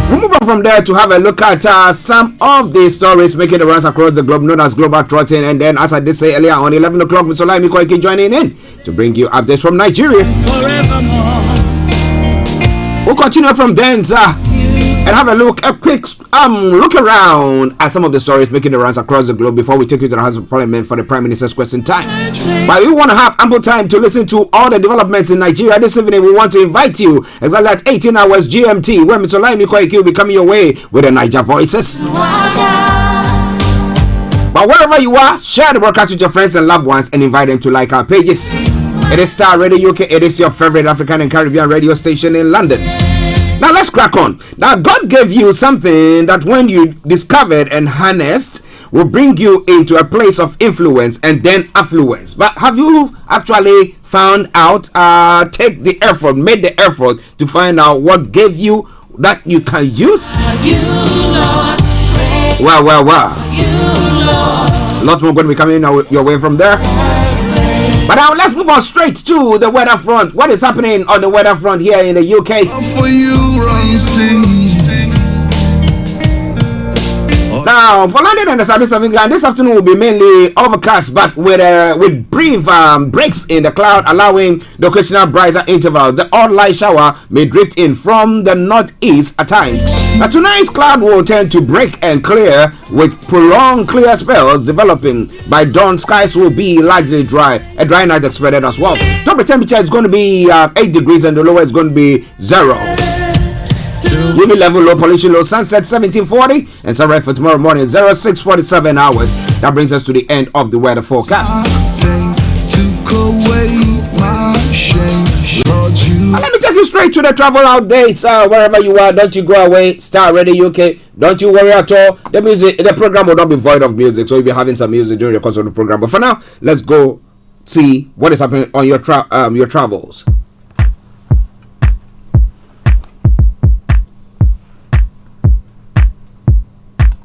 We'll move on from there to have a look at some of the stories making the rounds across the globe, known as Global Trotting. And then, as I did say earlier, on 11 o'clock, Mr. Olayomi Koiki joining in to bring you updates from Nigeria. We'll continue from then, and have a quick look around at some of the stories making the rounds across the globe before we take you to the House of Parliament for the Prime Minister's question time. But we want to have ample time to listen to all the developments in Nigeria. This evening, we want to invite you exactly at 18 hours GMT, where Mr. Olayomi Koiki will be coming your way with the Niger Voices. But wherever you are, share the broadcast with your friends and loved ones and invite them to like our pages. It is Starr Radio UK. It is your favorite African and Caribbean radio station in London. Now let's crack on. Now God gave you something that when you discovered and harnessed will bring you into a place of influence and then affluence. But have you actually found out, made the effort to find out what gave you that you can use? Wow. A lot more going to be coming your way from there. But now let's move on straight to the weather front. What is happening on the weather front here in the UK? Now, for London and the southeast of England, this afternoon will be mainly overcast, but with brief breaks in the cloud, allowing the occasional brighter intervals. The odd light shower may drift in from the northeast at times. Now, tonight, cloud will tend to break and clear, with prolonged clear spells developing. By dawn, skies will be largely dry. A dry night expected as well. Top temperature is going to be 8 degrees, and the lower is going to be 0. UV level, low pollution, low sunset 1740, and sunrise for tomorrow morning 0647 hours. That brings us to the end of the weather forecast. And let me take you straight to the travel updates. Wherever you are, don't you go away. Starr Radio UK. Don't you worry at all. The program will not be void of music, so you'll be having some music during the course of the program. But for now, let's go see what is happening on your travels.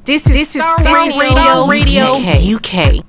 This is Starr Radio UK.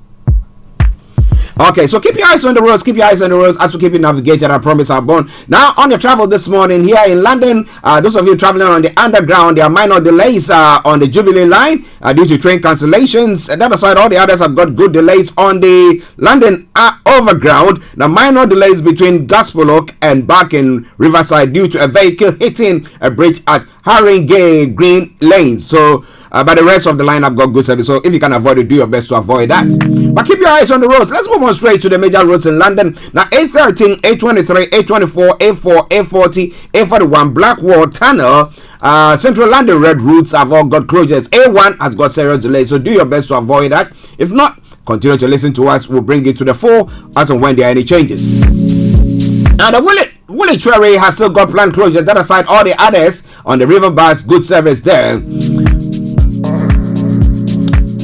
Okay, so keep your eyes on the roads. Keep your eyes on the roads as we keep you navigated. I promise our bond. Now, on your travel this morning here in London, those of you traveling on the underground, there are minor delays on the Jubilee line due to train cancellations. And that aside, all the others have got good delays on the London overground. Now, minor delays between Gospel Oak and back in Riverside due to a vehicle hitting a bridge at Haringey Green Lane. So, but the rest of the line have got good service. So if you can avoid it, do your best to avoid that. But keep your eyes on the roads. Let's move on straight to the major roads in London. Now, A13, A23, A24, A4, A40, A41, Blackwall Tunnel, Central London Red routes have all got closures. A1 has got serious delays, so do your best to avoid that. If not, continue to listen to us. We'll bring it to the fore as and when there are any changes. Now, the Woolwich Ferry has still got planned closure. That aside, all the others on the river bus, good service there.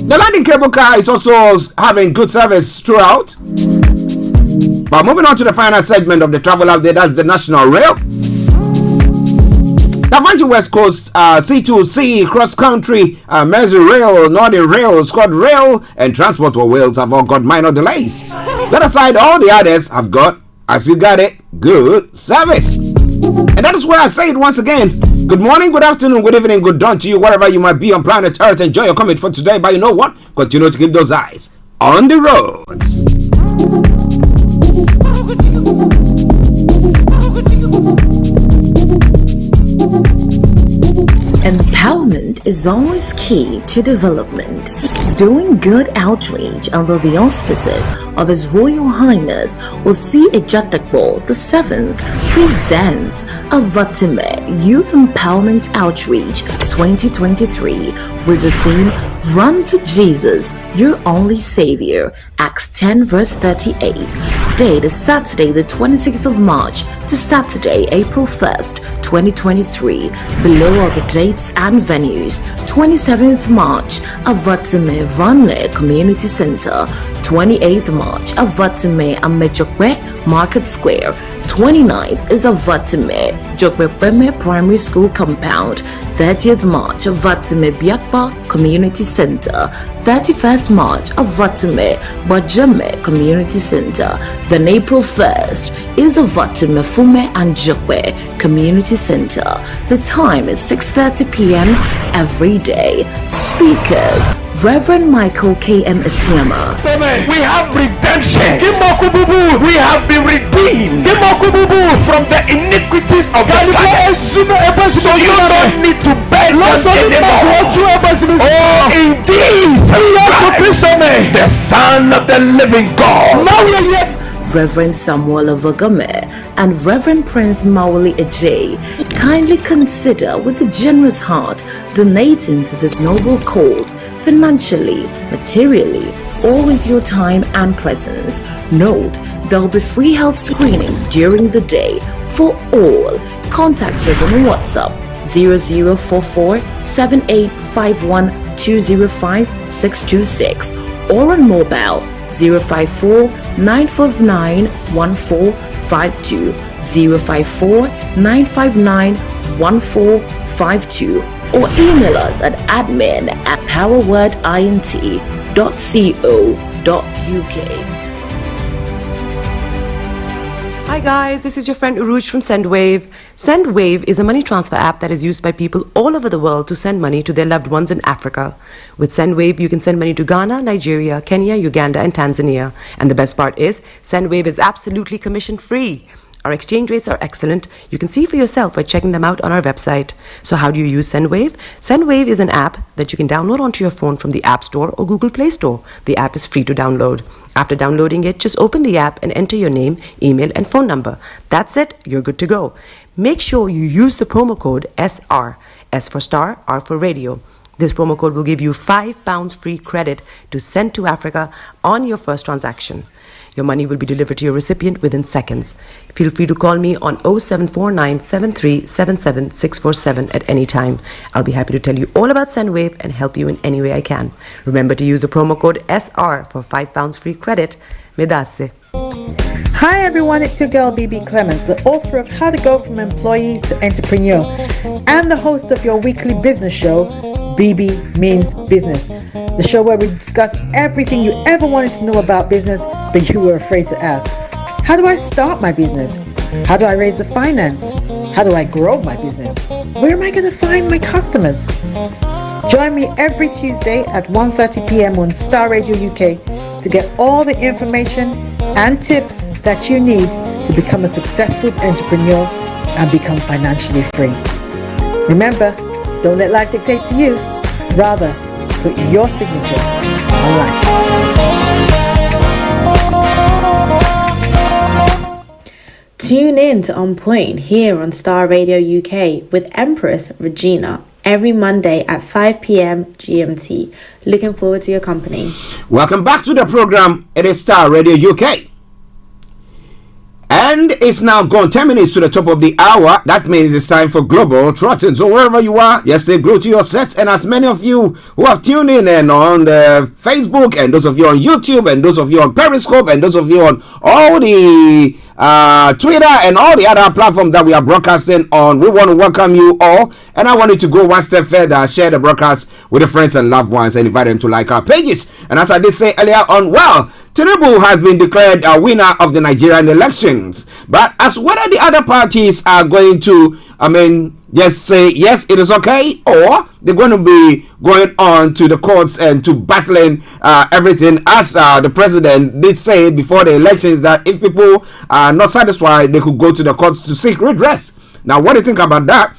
The landing cable car is also having good service throughout. But moving on to the final segment of the travel update, that's the National Rail. Davanti West Coast, C2C, Cross Country, Merseyrail, Northern Rail, Scott Rail, and Transport for Wales have all got minor delays. That aside, all the others have got, as you got it, good service. And that is why I say it once again. Good morning, good afternoon, good evening, good dawn to you, wherever you might be on planet Earth. Enjoy your comment for today, but you know what? Continue to keep those eyes on the roads. Empowerment is always key to development. Doing good outreach under the auspices of His Royal Highness Osi Ejatakbo VII presents Avatime Youth Empowerment Outreach 2023 with the theme Run to Jesus, Your Only Savior, Acts 10 verse 38. Date is Saturday the 26th of March to Saturday April 1st, 2023. Below are the dates and venues. 27th March, Avatime Vanle Community Center. 28th March, Avatime Amechokwe Market Square. 29th is Avatime Jokwepeme Primary School Compound. 30th March, Avatime Biakpa Community Center. 31st March, Avatime Bajame Community Center. Then April 1st is Avatime Fume and Jokwe Community Center. The time is 6:30 p.m. every day. Speakers: Reverend Michael K.M. Isiama. We have redemption. We have been redeemed from the iniquities of the past. So you don't need to beg anymore. Oh, indeed, the Son of the living God. Reverend Samuel Avagame and Reverend Prince Mauli Ejay kindly consider with a generous heart donating to this noble cause financially, materially, or with your time and presence. Note, there will be free health screening during the day for all. Contact us on WhatsApp 0044 7851 205 626 or on mobile 054 959 1452 054 959 1452 or email us at admin@powerwordint.co.uk. Hi guys, this is your friend Uruj from SendWave. SendWave is a money transfer app that is used by people all over the world to send money to their loved ones in Africa. With SendWave, you can send money to Ghana, Nigeria, Kenya, Uganda, and Tanzania. And the best part is, SendWave is absolutely commission-free. Our exchange rates are excellent. You can see for yourself by checking them out on our website. So how do you use SendWave? SendWave is an app that you can download onto your phone from the App Store or Google Play Store. The app is free to download. After downloading it, just open the app and enter your name, email, and phone number. That's it. You're good to go. Make sure you use the promo code SR. S for Star, R for Radio. This promo code will give you £5 free credit to send to Africa on your first transaction. Your money will be delivered to your recipient within seconds. Feel free to call me on 0749 7377 647 at any time. I'll be happy to tell you all about SendWave and help you in any way I can. Remember to use the promo code SR for £5 free credit. Medasse. Hi everyone, it's your girl BB Clemens, the author of How to Go From Employee to Entrepreneur and the host of your weekly business show, BB Means Business. The show where we discuss everything you ever wanted to know about business, but you were afraid to ask. How do I start my business? How do I raise the finance? How do I grow my business? Where am I going to find my customers? Join me every Tuesday at 1:30 p.m. on Starr Radio UK to get all the information and tips that you need to become a successful entrepreneur and become financially free. Remember, don't let life dictate to you. Rather, put your signature on life. Tune in to On Point here on Star Radio UK with Empress Regina every Monday at 5 p.m. GMT. Looking forward to your company. Welcome back to the program. It is Star Radio UK. And it's now gone 10 minutes to the top of the hour. That means it's time for Global Trotting. So wherever you are, yes, stay glued to your sets. And as many of you who have tuned in and on the Facebook, and those of you on YouTube, and those of you on Periscope, and those of you on all the Twitter and all the other platforms that we are broadcasting on, we want to welcome you all. And I want you to go one step further, share the broadcast with your friends and loved ones, and invite them to like our pages. And as I did say earlier on, well, Tinubu has been declared a winner of the Nigerian elections. But as whether the other parties are going to, just say, yes, it is okay, or they're going to be going on to the courts and to battling everything, as the president did say before the elections, that if people are not satisfied, they could go to the courts to seek redress. Now, what do you think about that?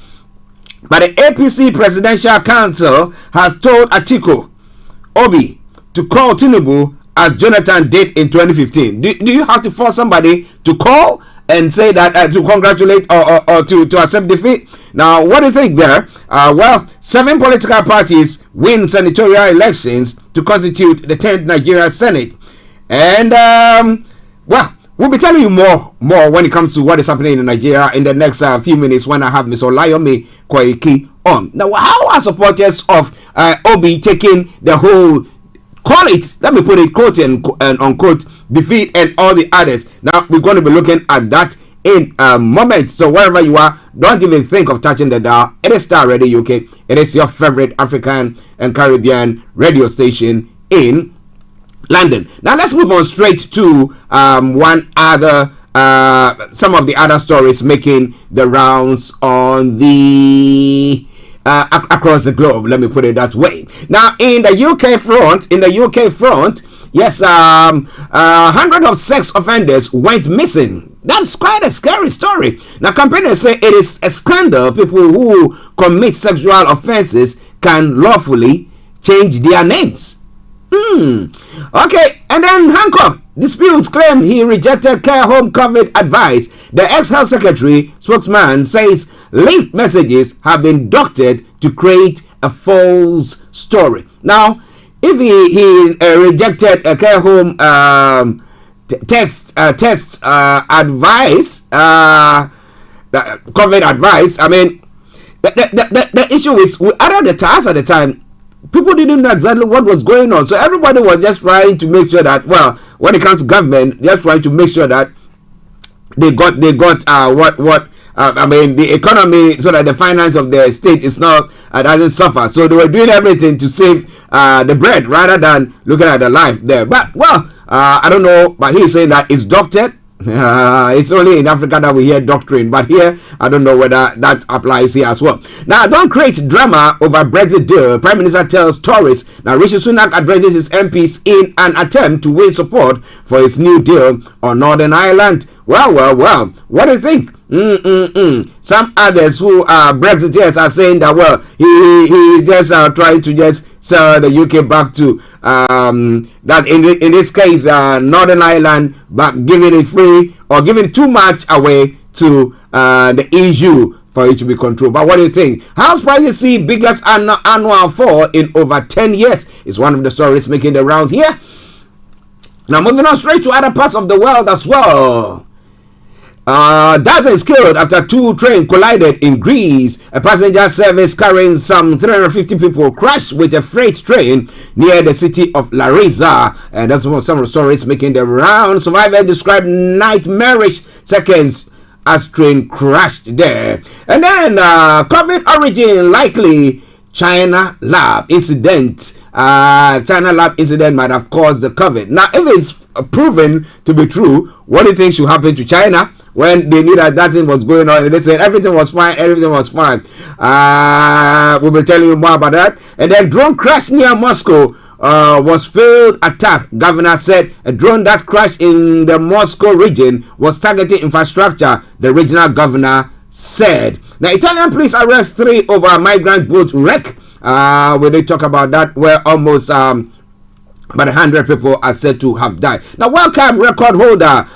But the APC Presidential Council has told Atiku Obi to call Tinubu as Jonathan did in 2015. Do you have to force somebody to call and say that to congratulate or to accept defeat? Now, what do you think there? Well, 7 political parties win senatorial elections to constitute the 10th Nigeria Senate. And, well, we'll be telling you more when it comes to what is happening in Nigeria in the next few minutes when I have Ms. Olayomi Koiki on. Now, how are supporters of Obi taking the whole, call it, let me put it quote and unquote, defeat and all the others? Now, we're going to be looking at that in a moment. So wherever you are, don't even think of touching the dial. It is Star Radio UK. It is your favorite African and Caribbean radio station in London. Now let's move on straight to one other, some of the other stories making the rounds on the across the globe. Let me put it that way. Now in the UK front, yes, 100 of sex offenders went missing. That's quite a scary story. Now, campaigners say it is a scandal. People who commit sexual offenses can lawfully change their names. Okay, and then Hancock disputes claim he rejected care home COVID advice. The ex-health secretary spokesman says linked messages have been doctored to create a false story. Now, if he rejected a care home test advice, COVID advice, I mean, the issue is, at the time, people didn't know exactly what was going on. So everybody was just trying to make sure that, well, when it comes to government, just trying to make sure that they got the economy, so that the finance of the state is not doesn't suffer. So they were doing everything to save the bread rather than looking at the life there. But well, I don't know, but he's saying that it's doctored. It's only in Africa that we hear doctrine, but here I don't know whether that applies here as well. Now, don't create drama over Brexit deal. Prime Minister tells Tories. Now, Rishi Sunak addresses his MPs in an attempt to win support for his new deal on Northern Ireland. Well, what do you think? Some others who are Brexiteers are saying that, well, he just trying to just sell the UK back to that in this case Northern Ireland, but giving it free or giving too much away to the EU for it to be controlled. But what do you think? House prices see biggest annual fall in over 10 years is one of the stories making the rounds here. Now moving on straight to other parts of the world as well. Dozens killed after 2 trains collided in Greece. A passenger service carrying some 350 people crashed with a freight train near the city of Larissa. And that's some of the stories making the round. Survivors described nightmarish seconds as train crashed there. And then COVID origin likely China lab incident. China lab incident might have caused the COVID. Now, if it's proven to be true, what do you think should happen to China? When they knew that thing was going on, and they said everything was fine. We'll be telling you more about that. And then drone crash near Moscow was failed attack. Governor said a drone that crashed in the Moscow region was targeting infrastructure. The regional governor said. Now, Italian police arrest 3 over migrant boat wreck when they talk about that, where almost about 100 people are said to have died. Now, World Cup record holder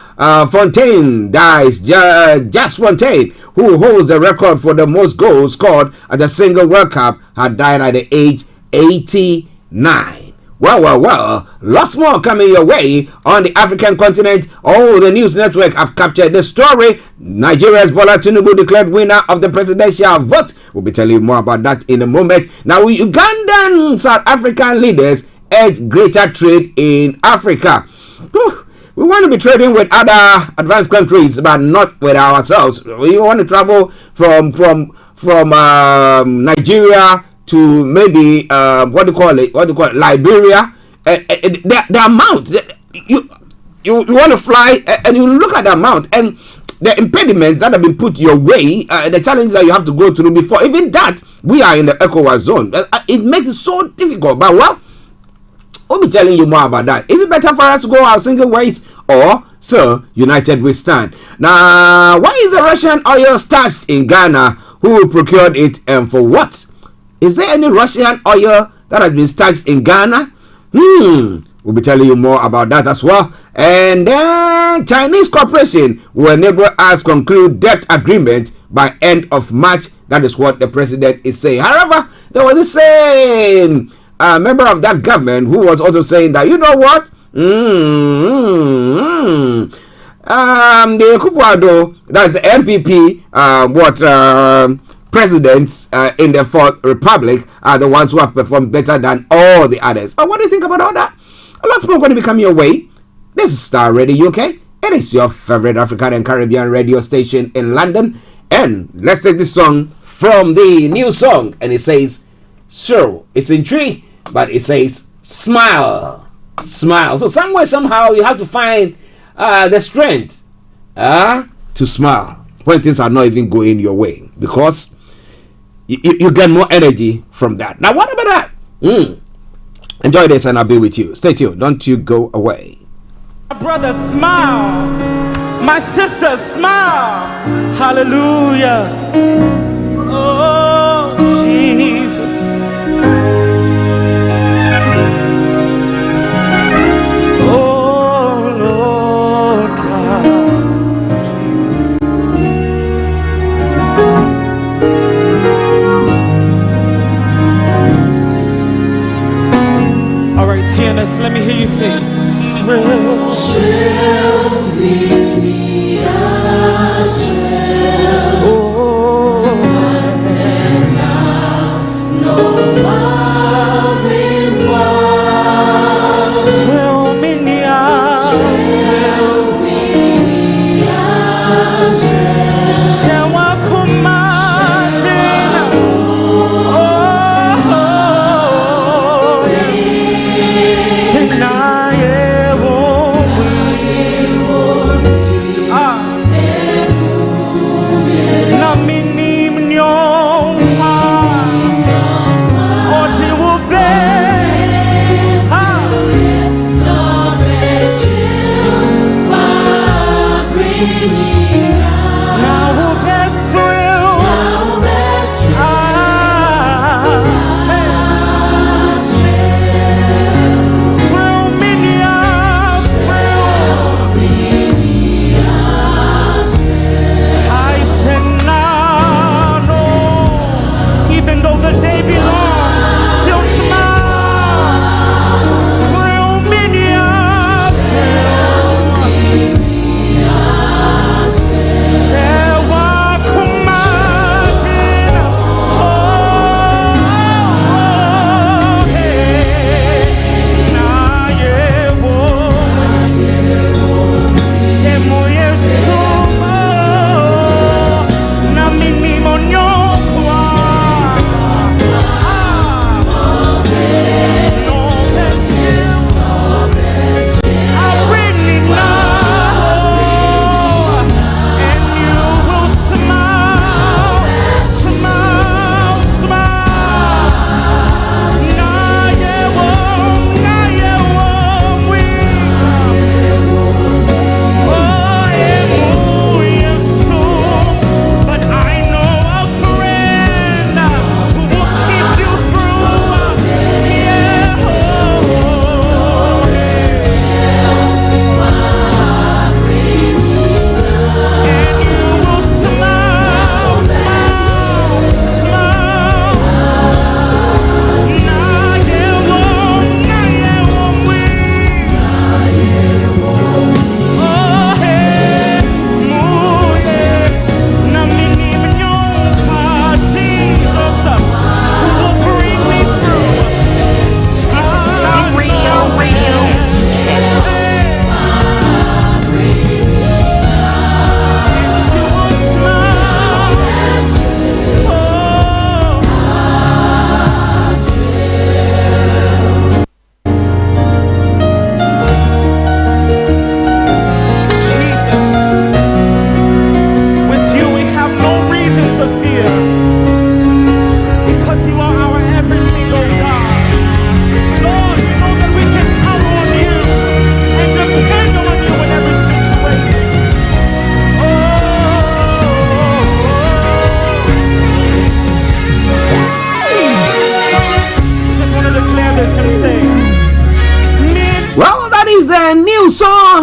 Fontaine dies. Just Fontaine, who holds the record for the most goals scored at a single World Cup, had died at the age 89. Well, lots more coming your way on the African continent. Oh, the news network have captured the story. Nigeria's Bola Tinubu declared winner of the presidential vote. We'll be telling you more about that in a moment. Now, Ugandan South African leaders urge greater trade in Africa. Whew. We want to be trading with other advanced countries, but not with ourselves. We want to travel from Nigeria to maybe what do you call it, Liberia. The amount you want to fly, and you look at the amount and the impediments that have been put your way, the challenges that you have to go through before even that. We are in the ECOWAS zone. It makes it so difficult. But well, we'll be telling you more about that. Is it better for us to go our single ways, or so united we stand? Now, why is the Russian oil stashed in Ghana? Who procured it and for what? Is there any Russian oil that has been stashed in Ghana? We'll be telling you more about that as well. And then Chinese corporation will enable us conclude debt agreement by end of March. That is what the president is saying. However, there was the same member of that government who was also saying that, you know what? The Kufuado, that's the MPP, presidents in the Fourth Republic are the ones who have performed better than all the others. But what do you think about all that? A lot more going to be coming your way. This is Starr Radio UK. It is your favorite African and Caribbean radio station in London. And let's take this song from the new song. And it says, so it's in tree, but it says, smile. Smile. So somewhere, somehow, you have to find the strength to smile when things are not even going your way, because you get more energy from that. Now, what about that? Enjoy this and I'll be with you. Stay tuned. Don't you go away. My brother, smile. My sister, smile. Hallelujah. Oh, Jesus. Oh, Lord God. All right, TNS, let me hear you sing.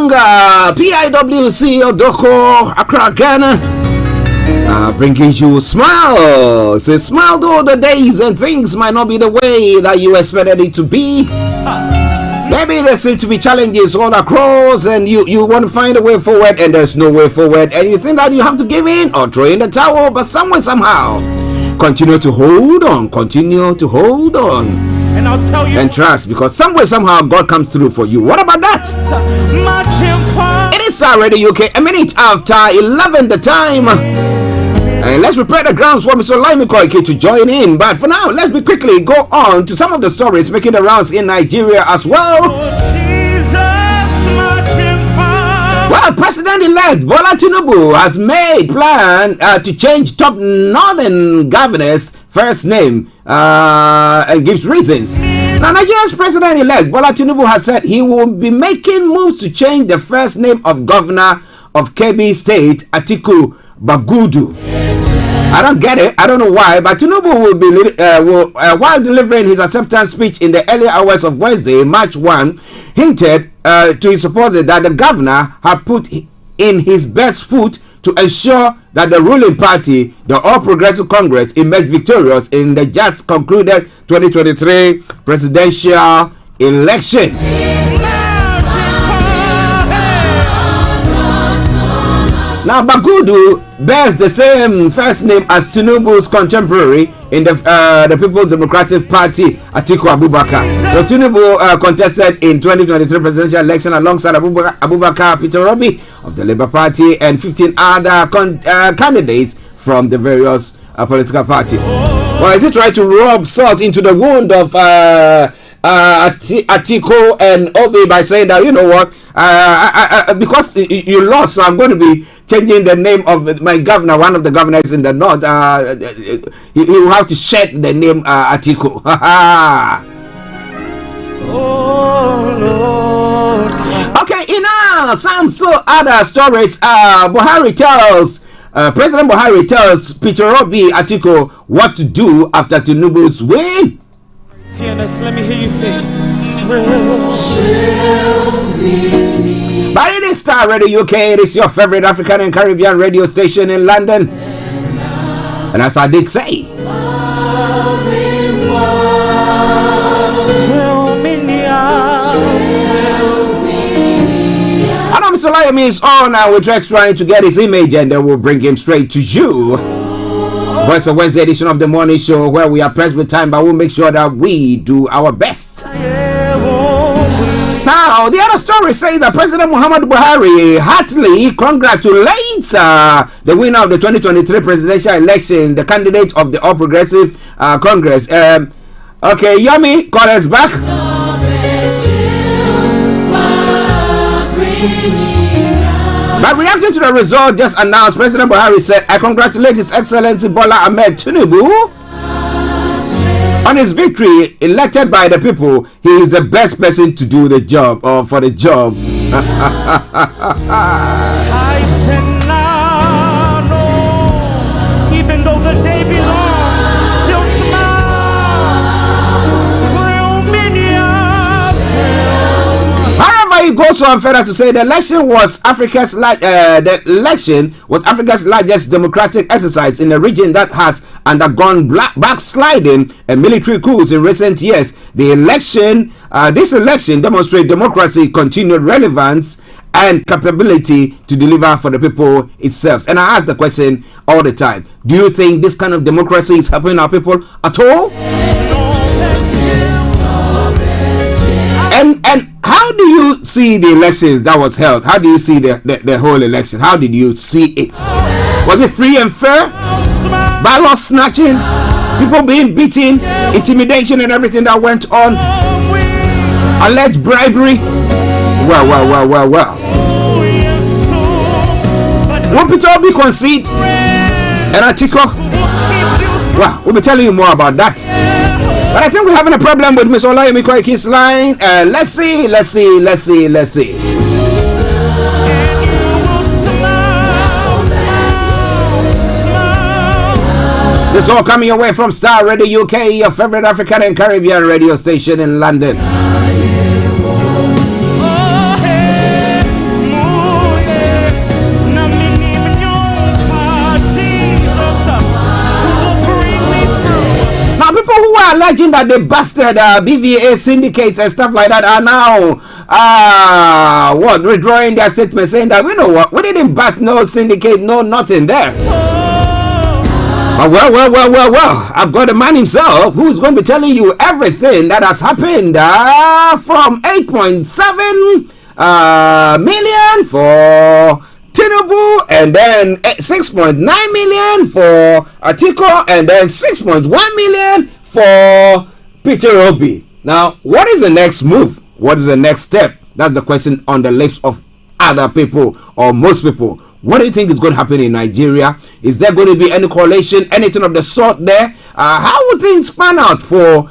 song, PIWC Odoko, Accra, Ghana, bringing you Smile. Say, smile though the days and things might not be the way that you expected it to be. Maybe there seem to be challenges all across, and you want to find a way forward, and there's no way forward, and you think that you have to give in or throw in the towel, but somewhere, somehow, continue to hold on, and I'll tell you, and trust, because somewhere, somehow, God comes through for you. What about that? It is Starr Radio UK, a minute after 11 the time. And let's prepare the grounds for Mr. Olayomi Koiki to join in. But for now, let's quickly go on to some of the stories making the rounds in Nigeria as well. Well, President-elect Bola Tinubu has made plan to change top northern governor's first name and gives reasons. Now, Nigeria's President-elect Bola Tinubu has said he will be making moves to change the first name of Governor of Kebbi State, Atiku Bagudu. I don't get it. I don't know why, but Tinubu will be while delivering his acceptance speech in the early hours of Wednesday, March 1, hinted to his supporters that the governor had put in his best foot to ensure that the ruling party, the All Progressive Congress, emerged victorious in the just concluded 2023 presidential election. Now, Bagudu bears the same first name as Tinubu's contemporary in the People's Democratic Party, Atiku Abubakar. So Tinubu contested in 2023 presidential election alongside Abubakar Peter Obi of the Labour Party and 15 other candidates from the various political parties. Well, is it right to rub salt into the wound of Atiku and Obi by saying that, you know what, because you lost, so I'm going to be changing the name of my governor, one of the governors in the north. You will have to shed the name Atiku. Oh, Lord. Okay, some other stories. President Buhari tells Peter Obi Atiku what to do after Tinubu's win. TNS, let me hear you sing. But it is Starr Radio UK. It is your favorite African and Caribbean radio station in London. And as I did say, I know Mr. Olayomi is on now with Rex trying to get his image, and then we'll bring him straight to you. But it's a Wednesday edition of the morning show where we are pressed with time, but we'll make sure that we do our best. Now, the other story says that President Muhammadu Buhari heartily congratulates the winner of the 2023 presidential election, the candidate of the All Progressive Congress. Okay, Yomi, call us back. But reacting to the result just announced, President Buhari said, I congratulate His Excellency Bola Ahmed Tinubu on his victory. Elected by the people, he is the best person to do the job, or for the job. I cannot know, even though the day belongs, still smile. However, he goes on further to say the election was Africa's largest democratic exercise in a region that has undergone backsliding and military coups in recent years. This election demonstrates democracy, continued relevance, and capability to deliver for the people itself. And I ask the question all the time: do you think this kind of democracy is helping our people at all? And how do you see the elections that was held? How do you see the whole election? How did you see it? Was it free and fair? Ballot snatching, people being beaten, intimidation and everything that went on, alleged bribery. Well. Will Peter Obi concede? And Atiku? Well, we'll be telling you more about that. But I think we're having a problem with Ms. Olayomi Koiki's line. Let's see. This is all coming away from Starr Radio UK, your favorite African and Caribbean radio station in London. alleging that they busted BVA syndicates and stuff like that are now withdrawing their statement, saying that, you know what, we didn't bust no syndicate, no nothing there. Well, I've got a man himself who's going to be telling you everything that has happened from 8.7 million for Tinubu, and then 6.9 million for Atiku, and then 6.1 million for Peter Obi. Now, what is the next move? What is the next step? That's the question on the lips of other people, or most people. What do you think is going to happen in Nigeria? Is there going to be any coalition, anything of the sort there? How would things pan out for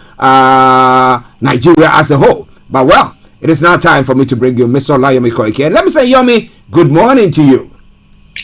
Nigeria as a whole? But well, it is now time for me to bring you Mr. Olayomi Koiki. And let me say, Yomi, good morning to you.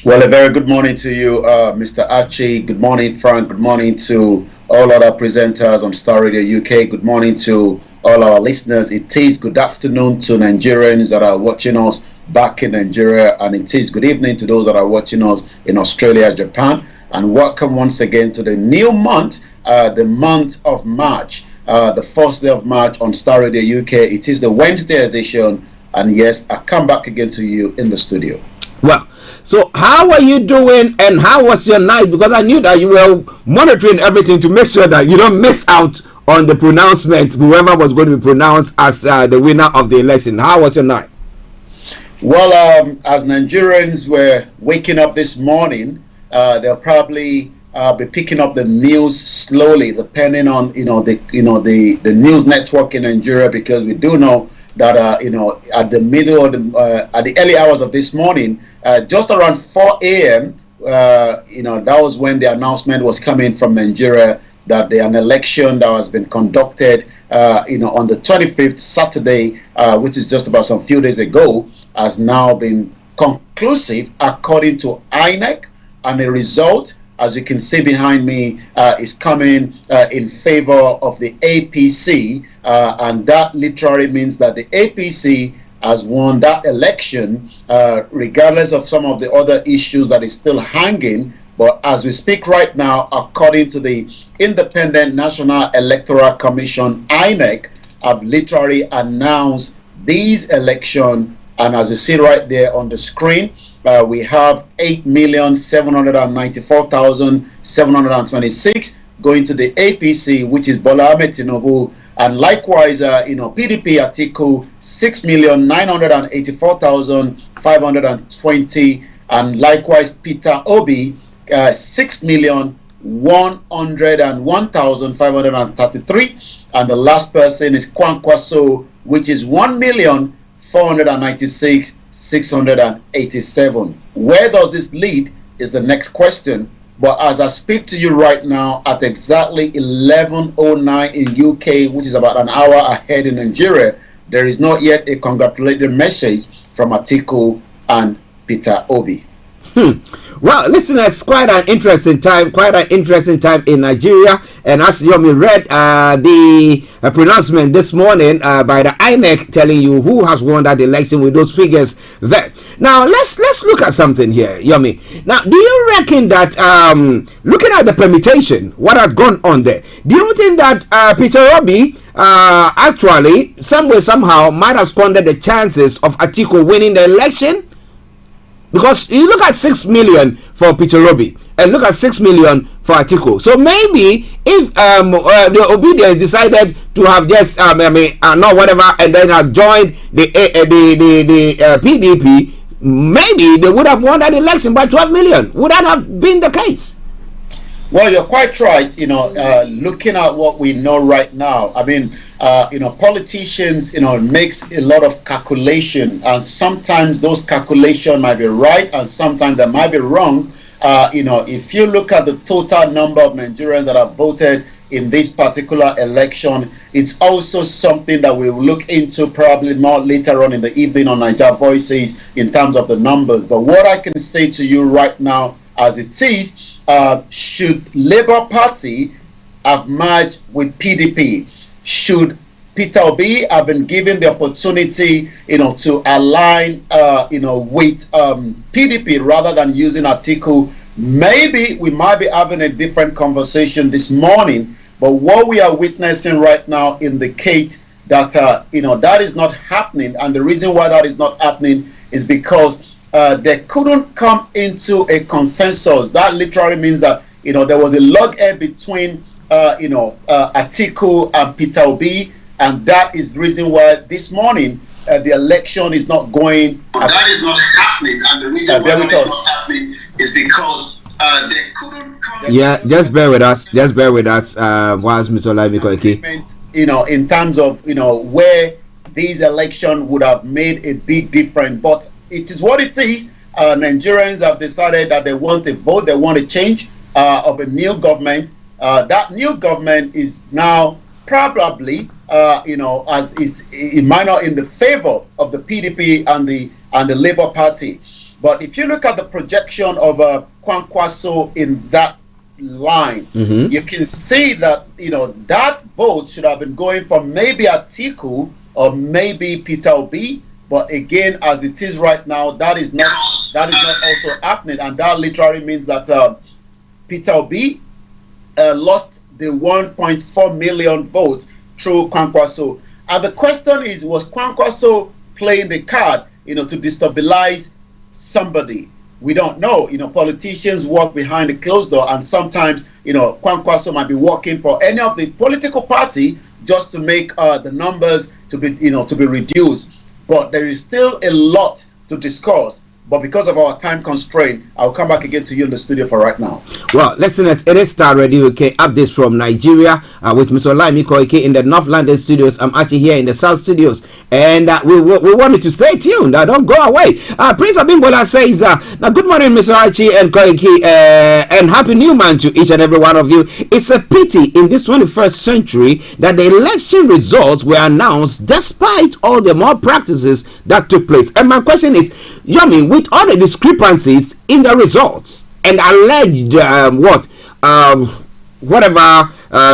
Well, a very good morning to you, Mr. Archie. Good morning, Frank. Good morning to all other presenters on Starr Radio UK. Good morning to all our listeners. It is good afternoon to Nigerians that are watching us back in Nigeria, and it is good evening to those that are watching us in Australia, Japan. And welcome once again to the new month, the month of March. The first day of March on Starr Radio UK. It is the Wednesday edition, and yes, I come back again to you in the studio. Well, so how are you doing, and how was your night? Because I knew that you were monitoring everything to make sure that you don't miss out on the pronouncement, whoever was going to be pronounced as the winner of the election. How was your night? Well, as Nigerians were waking up this morning, they'll probably be picking up the news slowly, depending on the news network in Nigeria, because we do know that at the middle of at the early hours of this morning, just around 4 a.m., that was when the announcement was coming from Nigeria that an election that has been conducted, on the 25th Saturday, which is just about some few days ago, has now been conclusive according to INEC, and the result, as you can see behind me, is coming in favor of the APC, and that literally means that the APC has won that election, regardless of some of the other issues that is still hanging. But as we speak right now, according to the Independent National Electoral Commission, INEC, have literally announced these elections. And as you see right there on the screen, we have 8,794,726 going to the APC, which is Bola Ahmed Tinubu, and likewise, PDP Atiku 6,984,520, and likewise Peter Obi 6,101,533, and the last person is Kwankwaso, which is 1,496,687. Where does this lead is the next question. But as I speak to you right now at exactly 11:09 in UK, which is about an hour ahead in Nigeria, there is not yet a congratulatory message from Atiku and Peter Obi. Well, listeners, quite an interesting time in Nigeria. And as Yomi read the pronouncement this morning by the INEC telling you who has won that election with those figures there. Now, let's look at something here, Yomi. Now, do you reckon that, looking at the permutation, what has gone on there, do you think that Peter Obi actually, somehow, might have squandered the chances of Atiku winning the election? Because you look at 6 million for Peter Obi and look at 6 million for Atiku. So maybe if the Obedience decided to have just not whatever, and then have joined the PDP, maybe they would have won that election by 12 million. Would that have been the case? Well, you're quite right. Looking at what we know right now, I mean, politicians, makes a lot of calculation, and sometimes those calculations might be right, and sometimes they might be wrong. If you look at the total number of Nigerians that have voted in this particular election, it's also something that we'll look into probably more later on in the evening on Niger Voices in terms of the numbers. But what I can say to you right now, as it is, should Labour Party have merged with PDP, should Peter Obi have been given the opportunity, to align, with PDP rather than using Atiku, maybe we might be having a different conversation this morning. But what we are witnessing right now indicates that that is not happening, and the reason why that is not happening is because they couldn't come into a consensus. That literally means that there was a loggerhead between Atiku and Peter Obi, and that is the reason why this morning the election is not going. But that is not happening, and the reason why that is not happening is because they couldn't come. Yeah, just bear with us. Just bear with us. Whilst Mr. Olayomi Koiki. In terms of where these elections would have made a big difference, but it is what it is. Nigerians have decided that they want a vote, they want a change of a new government. That new government is now probably, as is minor in the favor of the PDP and the Labour Party. But if you look at the projection of Kwankwaso in that line, you can see that that vote should have been going for maybe Atiku or maybe Peter Obi. But again, as it is right now, that is not also happening, and that literally means that Peter Obi lost the 1.4 million votes through Kwankwaso. And the question is, was Kwankwaso playing the card, to destabilize somebody? We don't know. Politicians work behind the closed door, and sometimes, Kwankwaso might be working for any of the political party just to make the numbers to be reduced. But there is still a lot to discuss. But because of our time constraint, I'll come back again to you in the studio for right now. Well, listeners, it is Starr Radio UK updates from Nigeria with Mr. Olayomi Koiki in the North London studios. I'm Archie here in the South studios, and we want you to stay tuned. Don't go away. Prince Abimbola says, now good morning, Mr. Archie and Koiki, and happy new month to each and every one of you. It's a pity in this 21st century that the election results were announced despite all the malpractices that took place. And my question is, Yomi, with all the discrepancies in the results and alleged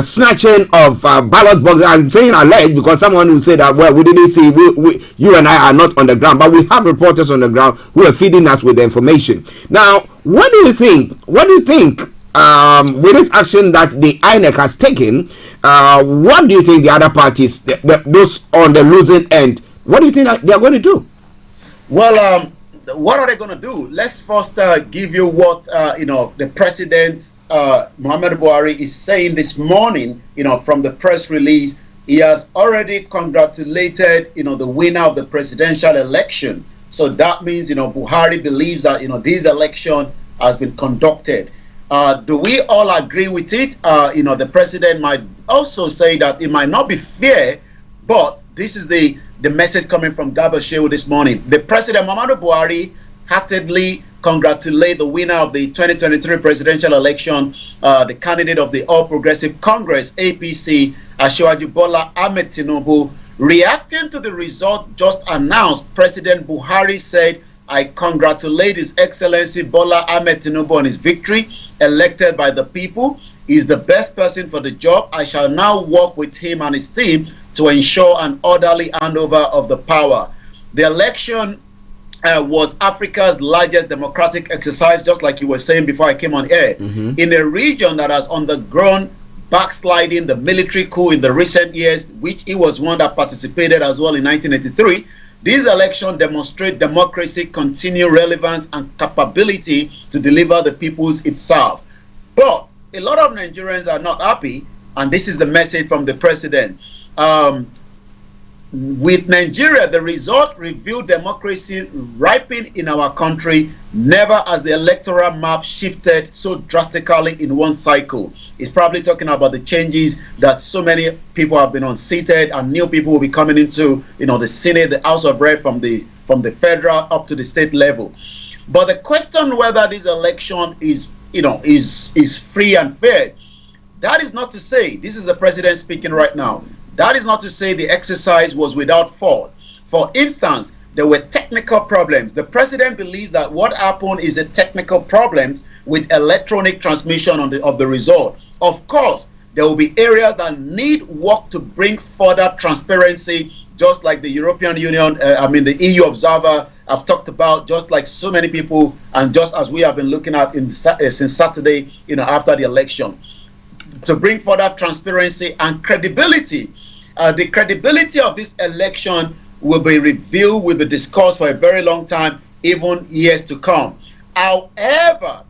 snatching of ballot boxes, I'm saying alleged because someone will say that, well, we didn't see, you and I are not on the ground, but we have reporters on the ground who are feeding us with the information. Now, what do you think with this action that the INEC has taken? What do you think the other parties, those on the losing end, what do you think they are going to do? Well, what are they going to do? Let's first give you what the president Muhammadu Buhari is saying this morning. From the press release, he has already congratulated the winner of the presidential election. So that means Buhari believes that this election has been conducted. Do we all agree with it? The president might also say that it might not be fair, but this is the message coming from Garba Shehu this morning. The president, Muhammadu Buhari, heartedly congratulate the winner of the 2023 presidential election, the candidate of the All Progressive Congress, APC, Asiwaju Bola Ahmed Tinubu. Reacting to the result just announced, President Buhari said, I congratulate His Excellency Bola Ahmed Tinubu on his victory, elected by the people. He is the best person for the job. I shall now work with him and his team to ensure an orderly handover of the power. The election was Africa's largest democratic exercise, just like you were saying before I came on air, in a region that has undergone backsliding, the military coup in the recent years, which he was one that participated as well in 1983. These elections demonstrate democracy, continued relevance, and capability to deliver the peoples it serves. But a lot of Nigerians are not happy, and this is the message from the president. With Nigeria, the result revealed democracy ripen in our country. Never has the electoral map shifted so drastically in one cycle. He's probably talking about the changes that so many people have been unseated, and new people will be coming into, the Senate, the House of Rep, from the federal up to the state level. But the question whether this election is free and fair, that is not to say, this is the president speaking right now, that is not to say the exercise was without fault. For instance, there were technical problems. The president believes that what happened is a technical problem with electronic transmission of the result. Of course, there will be areas that need work to bring further transparency, just like the European Union, the EU observer have talked about, just like so many people, and just as we have been looking at since Saturday, after the election. to bring further transparency and credibility. The credibility of this election will be reviewed, will be discussed for a very long time, even years to come. However,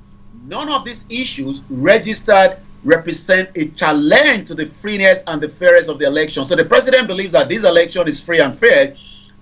none of these issues registered represent a challenge to the freeness and the fairness of the election. So the president believes that this election is free and fair.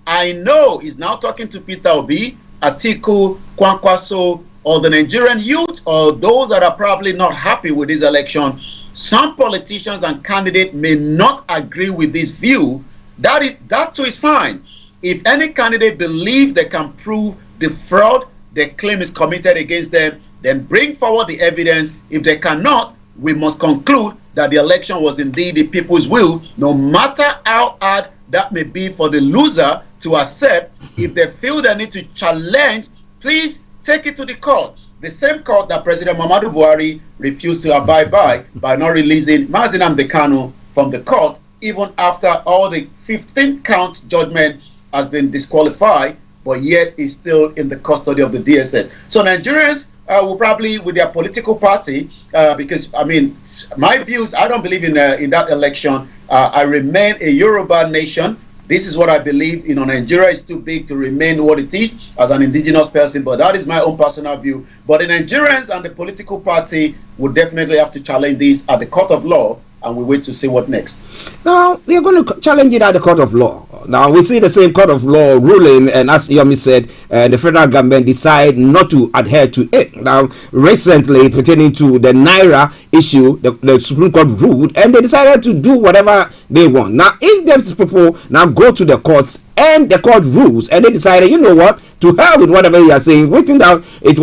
I know he's now talking to Peter Obi, Atiku, Kwankwaso, or the Nigerian youth, or those that are probably not happy with this election. Some politicians and candidates may not agree with this view. That too is fine. If any candidate believes they can prove the fraud the claim is committed against them, then bring forward the evidence. If they cannot, we must conclude that the election was indeed the people's will, no matter how hard that may be for the loser to accept. If they feel they need to challenge, please take it to the court. The same court that President Muhammadu Buhari refused to abide by not releasing Mazi Nnamdi Kanu from the court, even after all the 15-count judgment has been disqualified, but yet is still in the custody of the DSS. So Nigerians will probably, with their political party, because, I mean, my views, I don't believe in that election. I remain a Yoruba nation. This is what I believe. Nigeria is too big to remain what it is as an indigenous person, but that is my own personal view. But the Nigerians and the political party would definitely have to challenge this at the court of law, and we wait to see what next. Now, they're going to challenge it at the court of law. Now, we see the same court of law ruling, and as Yomi said, the federal government decide not to adhere to it. Now, recently, pertaining to the Naira issue, the Supreme Court ruled, and they decided to do whatever they want. Now, if these people now go to the courts and the court rules, and they decided, you know what, to hell with whatever you are saying, we think that it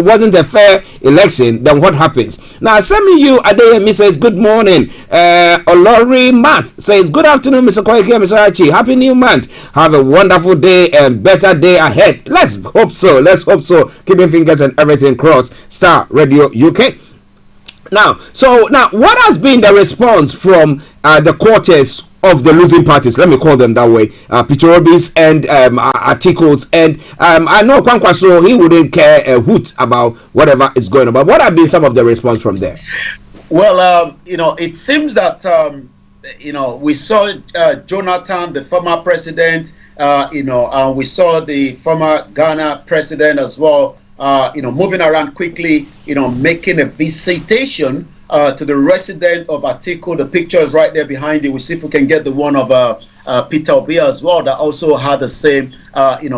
wasn't a fair election, then what happens? Now, Semiyu Adeyemi says, good morning. Olori Math says, good afternoon, Mr. Koiki and Mr. Archie. Happy new month. Have a wonderful day and better day ahead. Let's hope so. Let's hope so. Keeping fingers and everything crossed. Starr Radio UK. Now, what has been the response from the quarters of the losing parties? Let me call them that way. Peter Obi's and Atiku's, and I know Kwankwaso, he wouldn't care a hoot about whatever is going on. But what have been some of the response from there? Well, it seems that we saw Jonathan, the former president, and we saw the former Ghana president as well, moving around quickly, making a visitation to the resident of Atiku. The picture is right there behind you. We'll see if we can get the one of Peter Obi as well, that also had the same,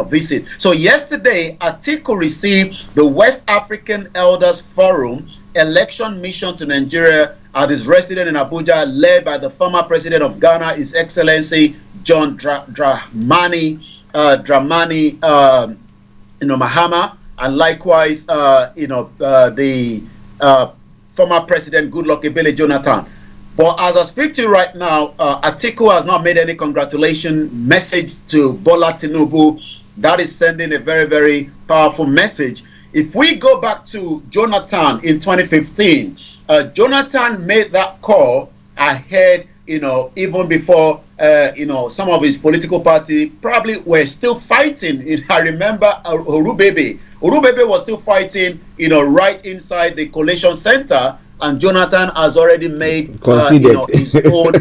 visit. So yesterday, Atiku received the West African Elders Forum election mission to Nigeria at his residence in Abuja, led by the former president of Ghana, His Excellency John Dramani Mahama, and likewise, the former president Goodluck Ebele Jonathan. But as I speak to you right now, Atiku has not made any congratulation message to Bola Tinubu. That is sending a very, very powerful message. If we go back to Jonathan in 2015, Jonathan made that call ahead, even before, some of his political party probably were still fighting. I remember Urubebe. Urubebe was still fighting, right inside the collation center, and Jonathan has already made his own,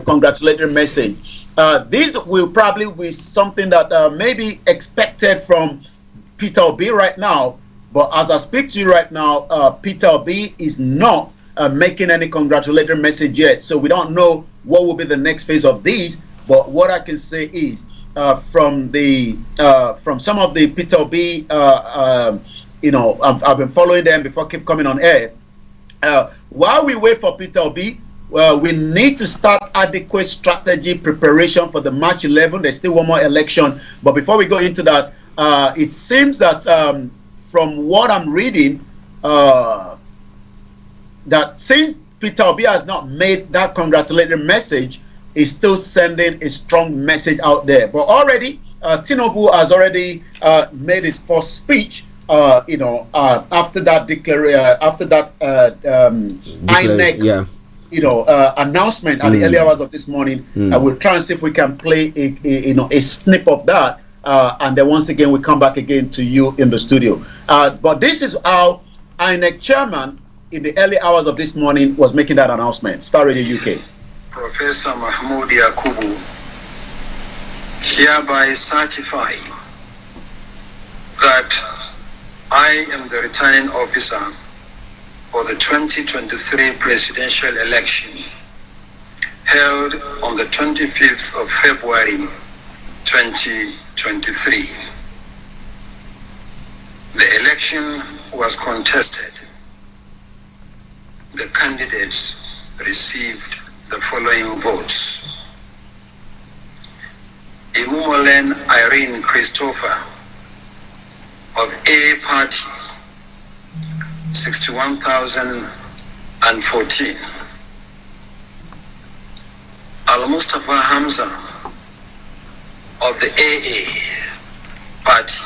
congratulatory message. This will probably be something that may be expected from Peter Obi right now, but as I speak to you right now, Peter Obi is not making any congratulatory message yet, so we don't know what will be the next phase of these. But what I can say is, from some of the Peter Obi, I've been following them before keep coming on air. While we wait for Peter Obi, we need to start adequate strategy preparation for the March 11. There's still one more election, but before we go into that, it seems that from what I'm reading, that since Peter Obi has not made that congratulatory message, is still sending a strong message out there. But already, Tinubu has already made his first speech. After that INEC, announcement at the early hours of this morning. I will try and see if we can play a snip of that, and then once again we come back again to you in the studio. But this is how INEC chairman, in the early hours of this morning was making that announcement. Starr Radio UK. Professor Mahmoud Yakubu hereby certify that I am the returning officer for the 2023 presidential election held on the 25th of February 2023. The election was contested. The candidates received the following votes. Imumolen Irene Christopher of A Party, 61,014. Al-Mustafa Hamza of the AA Party,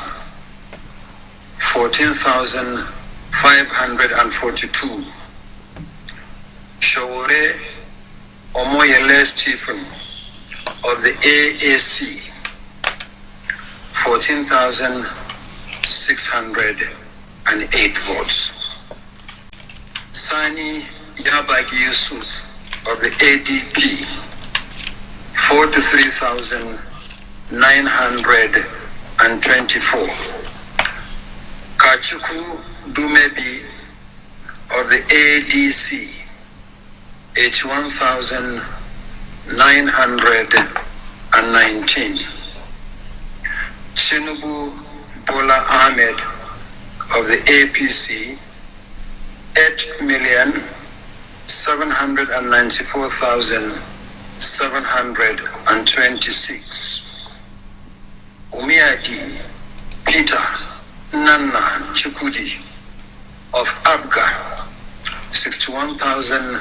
14,542. Shawore Omoyele Stephen of the AAC, 14,608 votes. Sani Yabagi Yusuf of the ADP, 43,924. Kachuku Dumebi of the ADC, 81,919. Tinubu Bola Ahmed of the APC, 8,794,726. Umiadi Peter Nana Chukudi of Abga, 61,000.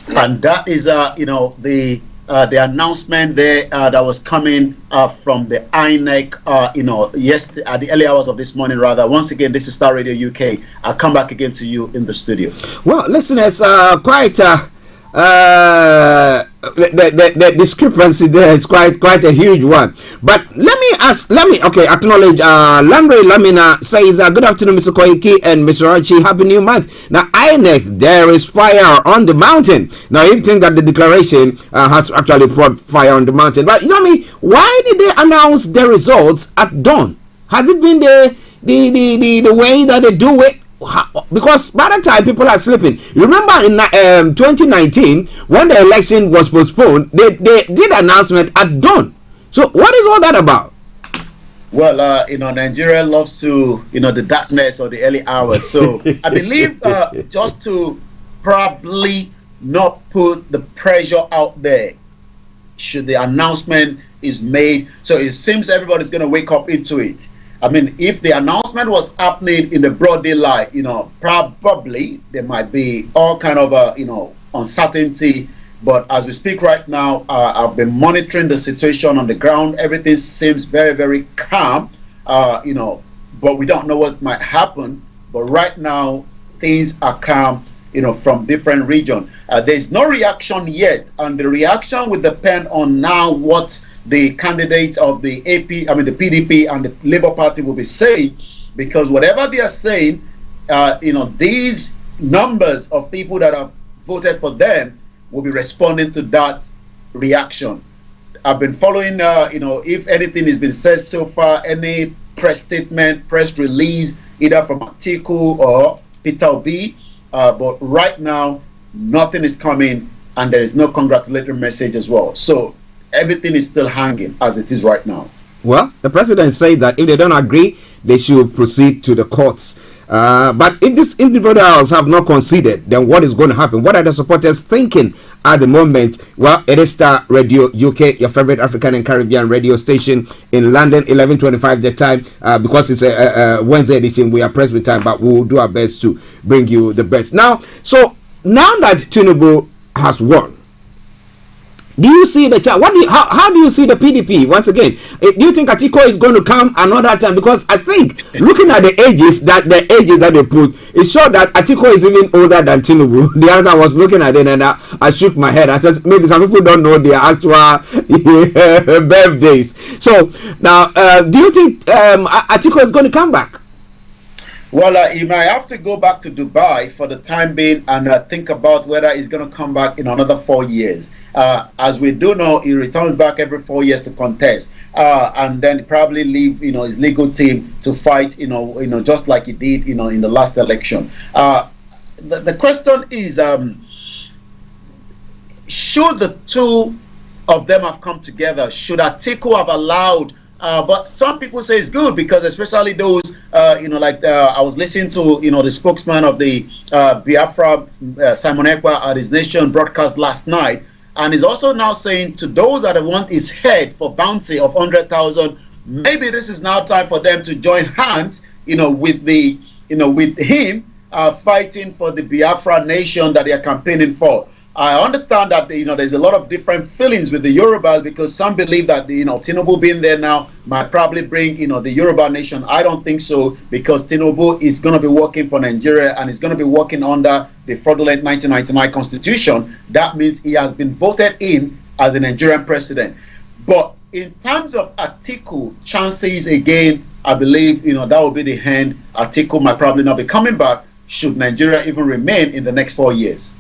And that is, the announcement there that was coming from the INEC, yesterday at the early hours of this morning. Rather, once again, this is Starr Radio UK. I'll come back again to you in the studio. Well, listeners, quite the discrepancy there is quite a huge one. But let me acknowledge Landry Lamina says good afternoon, Mr. Koiki and Mr. Archie, happy new month. Now INEC, there is fire on the mountain. Now you think that the declaration has actually brought fire on the mountain, but you know me, why did they announce the results at dawn? Has it been the way that they do it? Because by the time people are sleeping, remember in 2019 when the election was postponed, they did announcement at dawn. So what is all that about? Well, Nigeria loves to, the darkness or the early hours. So I believe just to probably not put the pressure out there, should the announcement is made, so it seems everybody's going to wake up into it. I mean, if the announcement was happening in the broad daylight, probably there might be all kind of, uncertainty. But as we speak right now, I've been monitoring the situation on the ground. Everything seems very, very calm, but we don't know what might happen. But right now, things are calm, from different regions. There's no reaction yet, and the reaction will depend on now what the candidates of the the PDP and the Labour Party will be saying, because whatever they are saying, these numbers of people that have voted for them will be responding to that reaction. I've been following, if anything has been said so far, any press statement, press release, either from Atiku or Peter Obi, but right now, nothing is coming, and there is no congratulatory message as well. So everything is still hanging as it is right now. Well, the president said that if they don't agree, they should proceed to the courts. But if these individuals have not conceded, then what is going to happen? What are the supporters thinking at the moment? Well, it is Starr Radio UK, your favorite African and Caribbean radio station in London, 11:25 the time. Because it's a Wednesday edition, we are pressed with time, but we will do our best to bring you the best. Now that Tinubu has won, do you see the chart? How do you see the PDP once again? Do you think Atiku is going to come another time? Because I think looking at the ages that they put, it showed that Atiku is even older than Tinubu. The other time I was looking at it and I shook my head. I said maybe some people don't know their actual birthdays. So now, do you think Atiku is going to come back? Well, he might have to go back to Dubai for the time being and think about whether he's going to come back in another 4 years. As we do know, he returns back every 4 years to contest, and then probably leave, his legal team to fight, just like he did, in the last election. The question is, should the two of them have come together? Should Atiku have allowed? But some people say it's good because, especially those, I was listening to, the spokesman of the Biafra, Simon Ekpa, at his Nation broadcast last night, and he's also now saying to those that want his head for bounty of 100,000, maybe this is now time for them to join hands, with him fighting for the Biafra nation that they are campaigning for. I understand that there's a lot of different feelings with the Yorubas because some believe that Tinubu being there now might probably bring the Yoruba nation. I don't think so, because Tinubu is going to be working for Nigeria and is going to be working under the fraudulent 1999 constitution. That means he has been voted in as a Nigerian president. But in terms of Atiku chances, again, I believe that will be the end. Atiku might probably not be coming back should Nigeria even remain in the next 4 years.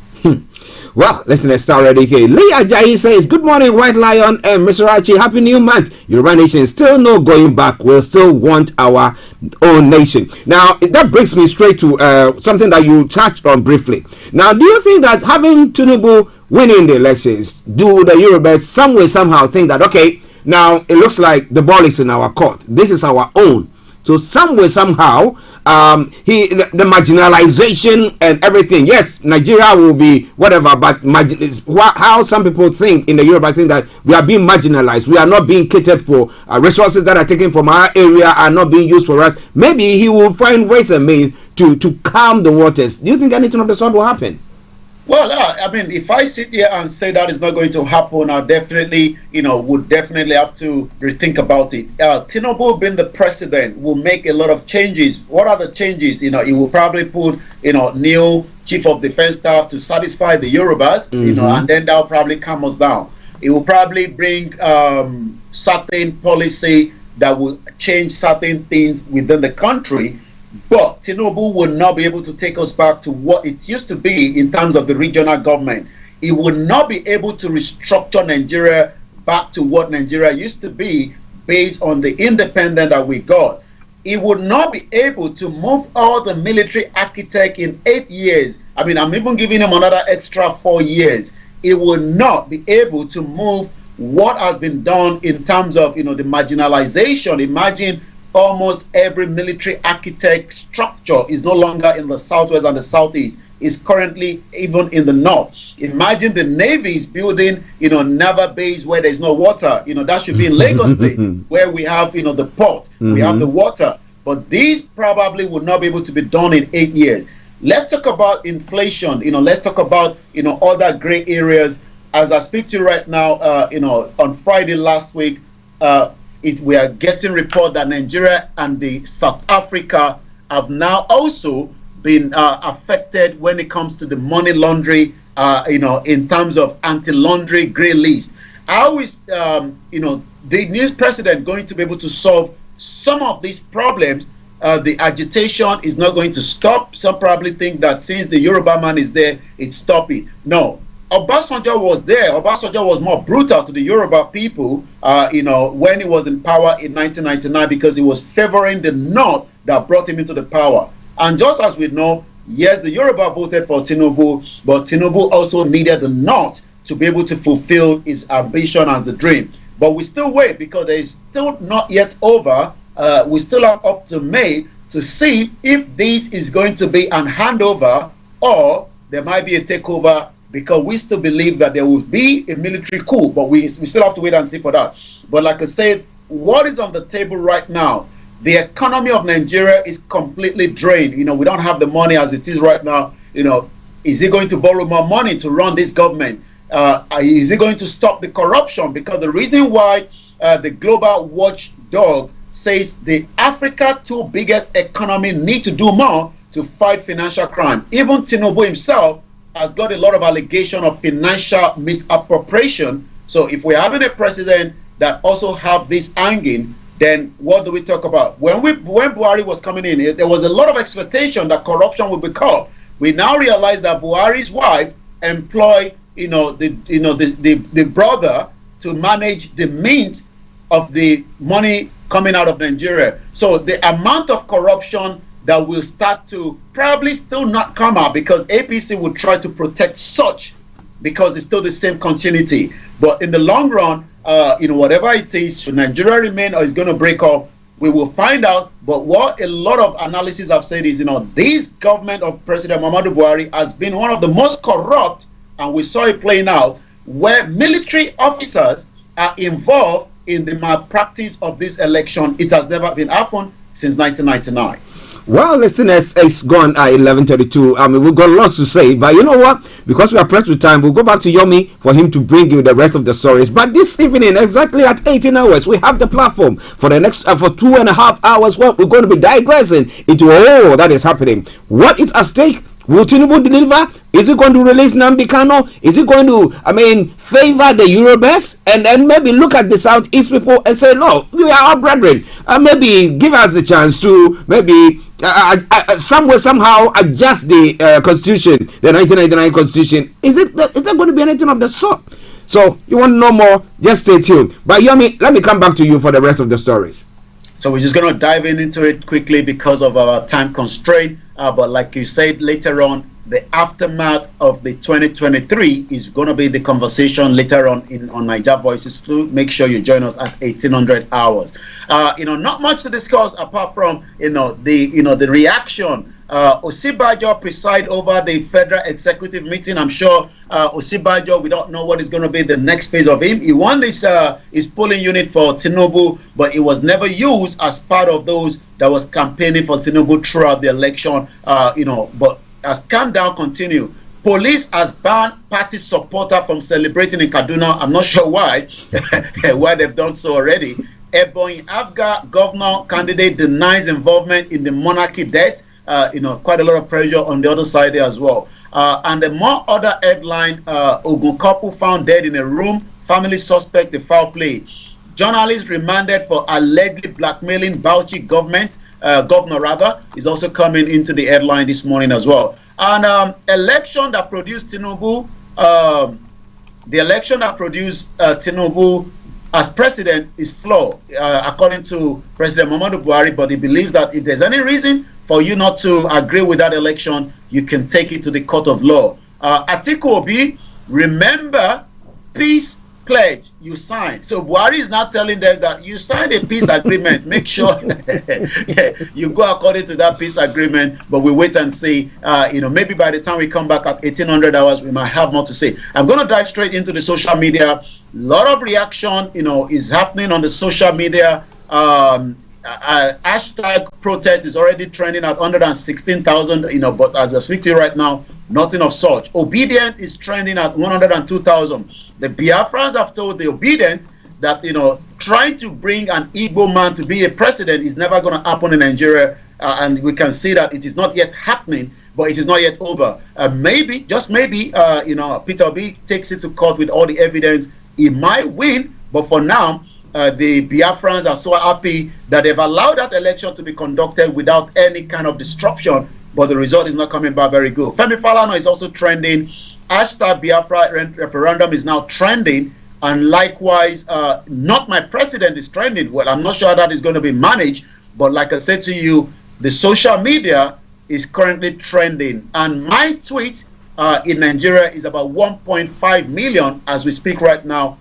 Well, listen to Starr Radio UK. Lee Ajayi says, good morning, White Lion and Mr. Archie. Happy New Month. Yoruba Nation is still no going back. We'll still want our own nation. Now, that brings me straight to something that you touched on briefly. Now, do you think that having Tinubu winning the elections, do the Yorubas some way, somehow think that, okay, now it looks like the ball is in our court. This is our own. So some way, somehow, the marginalization and everything. Yes, Nigeria will be whatever, but how some people think in the Europe, I think that we are being marginalized. We are not being catered for. Resources that are taken from our area are not being used for us. Maybe he will find ways and means to calm the waters. Do you think anything of the sort will happen? Well, I mean, if I sit here and say that is not going to happen, I definitely, would definitely have to rethink about it. Tinubu being the president will make a lot of changes. What are the changes? He will probably put, new chief of defense staff to satisfy the Yorubas, and then that'll probably calm us down. It will probably bring certain policy that will change certain things within the country. But Tinubu will not be able to take us back to what it used to be in terms of the regional government. He will not be able to restructure Nigeria back to what Nigeria used to be based on the independence that we got. He would not be able to move all the military architect in 8 years. I mean, I'm even giving him another extra 4 years. He will not be able to move what has been done in terms of, the marginalization. Imagine almost every military architect structure is no longer in the southwest and the southeast. Is currently even in the north. Imagine the Navy is building, naval base where there's no water. That should be in Lagos State, where we have, the port, we have the water. But these probably would not be able to be done in 8 years. Let's talk about inflation. Let's talk about, other gray areas. As I speak to you right now, on Friday last week, we are getting report that Nigeria and the South Africa have now also been affected when it comes to the money laundering, in terms of anti-laundering gray list. How is, the new president going to be able to solve some of these problems? The agitation is not going to stop. Some probably think that since the Yoruba man is there, it's stopping. No. Obasanjo was there. Obasanjo was more brutal to the Yoruba people, when he was in power in 1999, because he was favoring the North that brought him into the power. And just as we know, yes, the Yoruba voted for Tinubu, but Tinubu also needed the North to be able to fulfill his ambition and the dream. But we still wait, because there is still not yet over. We still have up to May to see if this is going to be an handover or there might be a takeover, because we still believe that there will be a military coup, but we still have to wait and see for that. But like I said, what is on the table right now? The economy of Nigeria is completely drained. We don't have the money as it is right now. Is he going to borrow more money to run this government? Is he going to stop the corruption? Because the reason why the global watchdog says the Africa 2 biggest economy need to do more to fight financial crime. Even Tinubu himself has got a lot of allegation of financial misappropriation. So if we're having a president that also have this hanging, then what do we talk about? When Buhari was coming in, there was a lot of expectation that corruption would be curbed. We now realize that Buhari's wife employed, the brother to manage the means of the money coming out of Nigeria. So the amount of corruption that will start to probably still not come out, because APC will try to protect such, because it's still the same continuity. But in the long run, whatever it is, should Nigeria remain or is going to break up, we will find out. But what a lot of analysis have said is, this government of President Muhammadu Buhari has been one of the most corrupt, and we saw it playing out, where military officers are involved in the malpractice of this election. It has never been happened since 1999. Well, listeners, it's gone at 11:32. I mean, we've got lots to say, but you know what? Because we are pressed with time, we'll go back to Yomi for him to bring you the rest of the stories. But this evening, exactly at 18 hours, we have the platform for the next for 2.5 hours. Well, we're going to be digressing into all that is happening. What is at stake? Will Tinubu deliver? Is it going to release Nnamdi Kanu? Is it going to, favor the Yorubas? And then maybe look at the Southeast people and say, no, we are our brethren. Maybe give us the chance to maybe somehow adjust the constitution, the 1999 constitution. Is there going to be anything of the sort? So you want to know more? Just stay tuned. But Yomi, let me come back to you for the rest of the stories. So we're just going to dive into it quickly because of our time constraint. But like you said, later on, the aftermath of the 2023 is going to be the conversation later on on Naija Voices. So make sure you join us at 1800 hours. Not much to discuss apart from the reaction. Osibajo preside over the federal executive meeting. I'm sure Osibajo, we don't know what is going to be the next phase of him. He won this his polling unit for Tinubu, but it was never used as part of those that was campaigning for Tinubu throughout the election. But as countdown continue, police has banned party supporter from celebrating in Kaduna. I'm not sure why they've done so already. Ebonyi Afga governor candidate denies involvement in the monarchy death. Quite a lot of pressure on the other side there as well. And the more other headline, Ogun couple found dead in a room, family suspect the foul play. Journalist remanded for allegedly blackmailing Bauchi governor is also coming into the headline this morning as well. And election that produced Tinubu, the election that produced Tinubu as president is flawed, according to President Muhammadu Buhari, but he believes that if there's any reason for you not to agree with that election, you can take it to the court of law. Atiku Obi, remember peace pledge you signed. So Buhari is now telling them that you signed a peace agreement. Make sure you go according to that peace agreement. But we wait and see. Maybe by the time we come back at 1800 hours, we might have more to say. I'm going to dive straight into the social media. A lot of reaction, is happening on the social media. Hashtag protest is already trending at 116,000, but as I speak to you right now, nothing of such. Obedient is trending at 102,000. The Biafrans have told the Obedient that, trying to bring an Igbo man to be a president is never going to happen in Nigeria. And we can see that it is not yet happening, but it is not yet over. Maybe, just maybe, Peter Obi takes it to court with all the evidence. He might win, but for now, the Biafrans are so happy that they've allowed that election to be conducted without any kind of disruption, but the result is not coming back very good. Femi Falana is also trending. Hashtag Biafra referendum is now trending, and likewise, not my president is trending. Well, I'm not sure how that is going to be managed, but like I said to you, the social media is currently trending, and my tweet in Nigeria is about 1.5 million as we speak right now.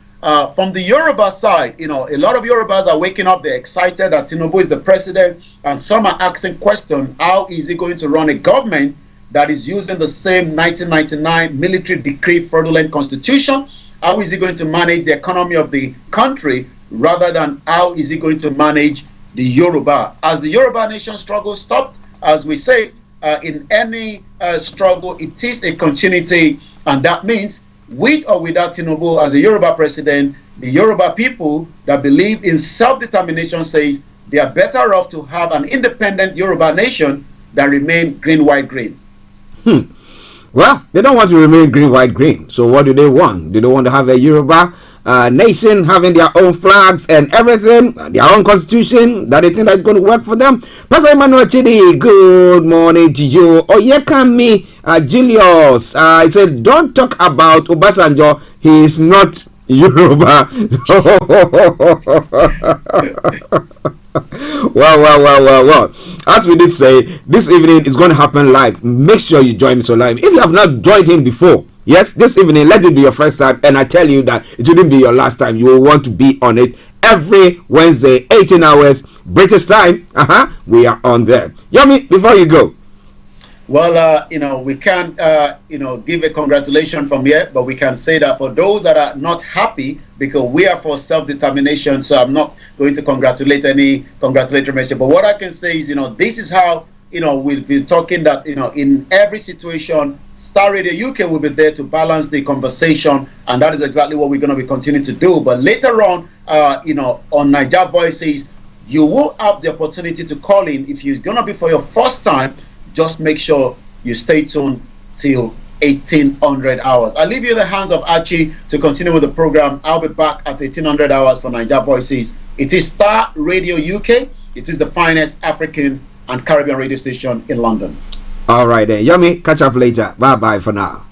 From the Yoruba side, a lot of Yorubas are waking up. They're excited that Tinubu is the president, and some are asking questions: how is he going to run a government that is using the same 1999 military decree fraudulent constitution? How is he going to manage the economy of the country, rather than how is he going to manage the Yoruba? As the Yoruba nation struggle stopped, as we say, in any struggle, it is a continuity, and that means, with or without Tinubu as a Yoruba president, the Yoruba people that believe in self-determination says they are better off to have an independent Yoruba nation than remain green, white, green. Well, they don't want to remain green, white, green. So what do they want? Do they want to have a Yoruba nation having their own flags and everything, their own constitution, that they think that's going to work for them. Pastor Emmanuel Chidi, good morning to you. Oyekami Julius, he said, don't talk about Obasanjo, he is not Yoruba. Well. As we did say, this evening is going to happen live. Make sure you join me so live. If you have not joined him before, yes, this evening, let it be your first time, and I tell you that it wouldn't be your last time. You will want to be on it every Wednesday, 18 hours British time. We are on there. Yomi, before you go. Well, we can't, give a congratulation from here, but we can say that for those that are not happy, because we are for self-determination, so I'm not going to congratulate any congratulatory message. But what I can say is, this is how, we've been talking that, in every situation, Starr Radio UK will be there to balance the conversation, and that is exactly what we're going to be continuing to do. But later on, on Niger Voices, you will have the opportunity to call in. If you're going to be for your first time, just make sure you stay tuned till 1800 hours. I leave you in the hands of Archie to continue with the program. I'll be back at 1800 hours for Niger Voices. It is Starr Radio UK. It is the finest African and Caribbean radio station in London. All right then. Yomi, catch up later. Bye-bye for now.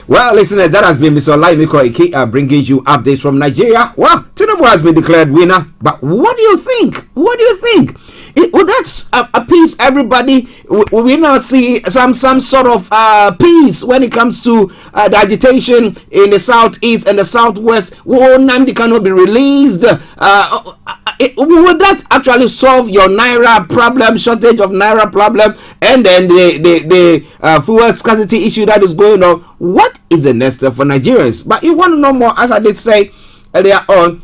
Well, listeners, that has been Mr. Olayomi Koiki bringing you updates from Nigeria. Well, Tinubu has been declared winner. But what do you think? What do you think? Would that appease everybody? Will we not see some sort of peace when it comes to the agitation in the southeast and the southwest? Will Nnamdi Kanu be released? Would that actually solve your naira problem, shortage of naira problem, and then the fuel scarcity issue that is going on? What is the next step for Nigerians? But you want to know more, as I did say earlier on,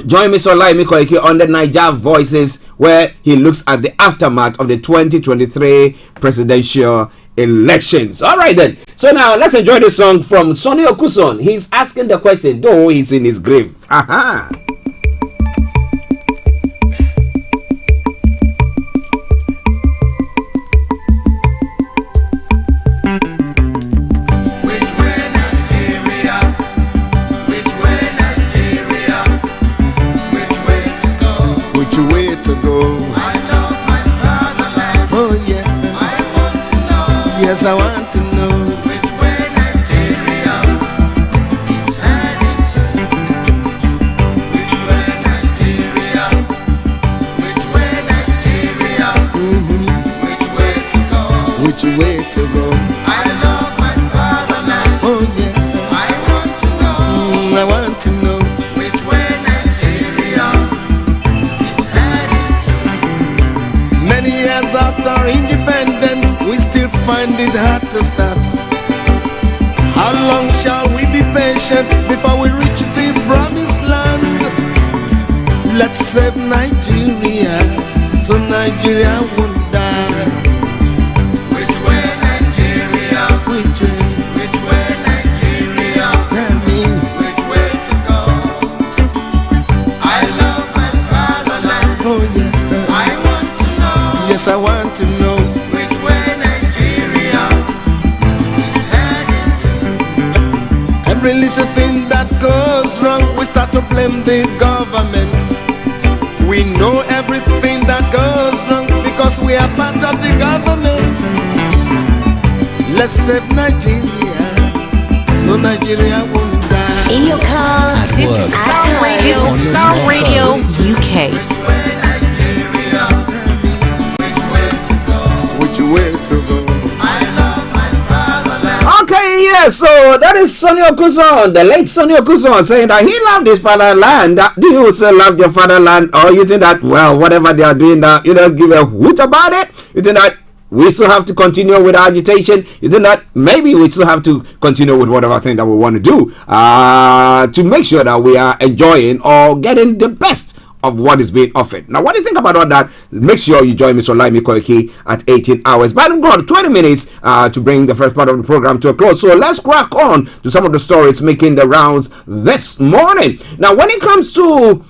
join Mr. Olayomi Koiki on the Niger Voices, where he looks at the aftermath of the 2023 presidential elections. All right then. So now let's enjoy the song from Sonny Okuson. He's asking the question, though he's in his grave. Aha. Yes, I want to know which way Nigeria is heading to. Which way Nigeria? Which way Nigeria? Which way to go? Which way to go? I love my fatherland. Oh yeah. I want to know. I want to know which way Nigeria is heading to. Many years after independence, we still find it hard to start. How long shall we be patient before we reach the promised land? Let's save Nigeria so Nigeria won't die. Which way Nigeria? Which way? Which way Nigeria? Tell me which way to go. I love my fatherland. Oh yeah. I want to know. Yes, I want to know. Every little thing that goes wrong, we start to blame the government. We know everything that goes wrong because we are part of the government. Let's save Nigeria so Nigeria won't die. In your car, This is Starr Radio. This is Starr Radio UK. Which way to go? Okay, yes, so that is Sonny Okuson, the late Sonny Okuson, saying that he loved his fatherland. Do you still love your fatherland, or you think that, well, whatever they are doing now, you don't give a hoot about it? You think that we still have to continue with agitation? You think that maybe we still have to continue with whatever thing that we want to do to make sure that we are enjoying or getting the best of what is being offered? Now, what do you think about all that? Make sure you join Mr. Olayomi Koiki at 18 hours. But we've got 20 minutes to bring the first part of the program to a close. So let's crack on to some of the stories making the rounds this morning. Now, when it comes to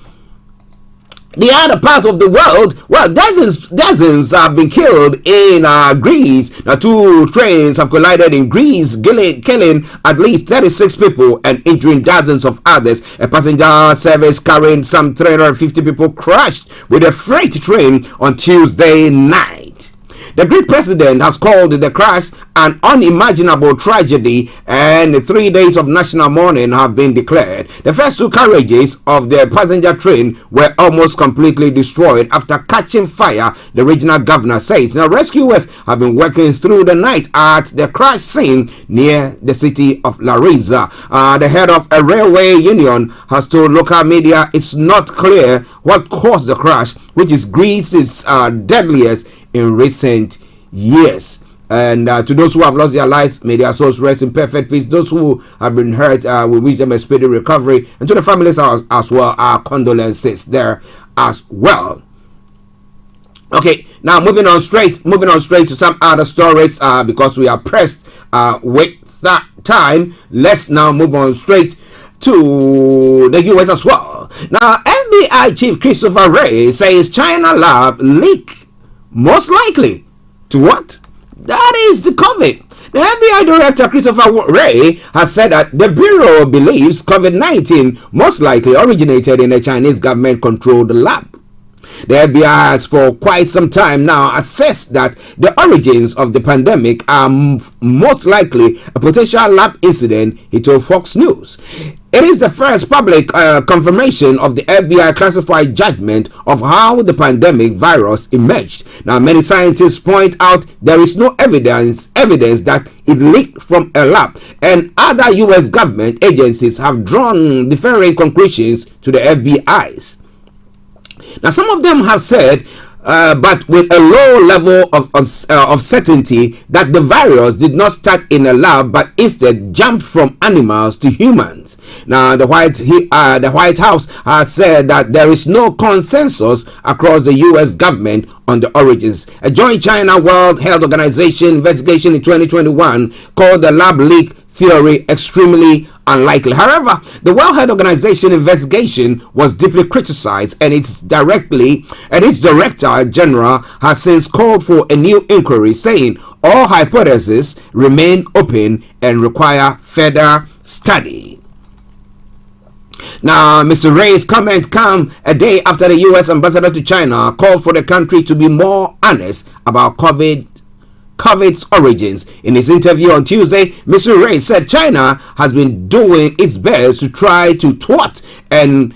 the other part of the world, well, dozens have been killed in Greece. Now, 2 trains have collided in Greece, killing at least 36 people and injuring dozens of others. A passenger service carrying some 350 people crashed with a freight train on Tuesday night. The Greek president has called the crash an unimaginable tragedy, and 3 days of national mourning have been declared. The first 2 carriages of the passenger train were almost completely destroyed after catching fire, the regional governor says. Now, rescuers have been working through the night at the crash scene near the city of Larissa. The head of a railway union has told local media it's not clear what caused the crash, which is Greece's deadliest in recent years. And to those who have lost their lives, may their souls rest in perfect peace. Those who have been hurt, we wish them a speedy recovery, and to the families as well, our condolences there as well. Okay, now moving on straight to some other stories, because we are pressed with that time. Let's now move on straight to the US as well. Now, FBI Chief Christopher Wray says China lab leak most likely to what? That is the COVID. The FBI Director Christopher Wray has said that the Bureau believes COVID-19 most likely originated in a Chinese government-controlled lab. The FBI has for quite some time now assessed that the origins of the pandemic are most likely a potential lab incident, he told Fox News. It is the first public confirmation of the FBI classified judgment of how the pandemic virus emerged. Now, many scientists point out there is no evidence that it leaked from a lab, and other U.S. government agencies have drawn differing conclusions to the FBI's. Now, some of them have said, but with a low level of certainty, that the virus did not start in a lab, but instead jumped from animals to humans. Now, the White House has said that there is no consensus across the U.S. government on the origins. A joint China World Health Organization investigation in 2021 called the lab leak theory extremely unlikely. However, the World Health Organization investigation was deeply criticized, and its director general has since called for a new inquiry, saying all hypotheses remain open and require further study. Now, Mr. Ray's comment come a day after the U.S. ambassador to China called for the country to be more honest about COVID's origins. In his interview on Tuesday, Mr. Ray said China has been doing its best to try to thwart and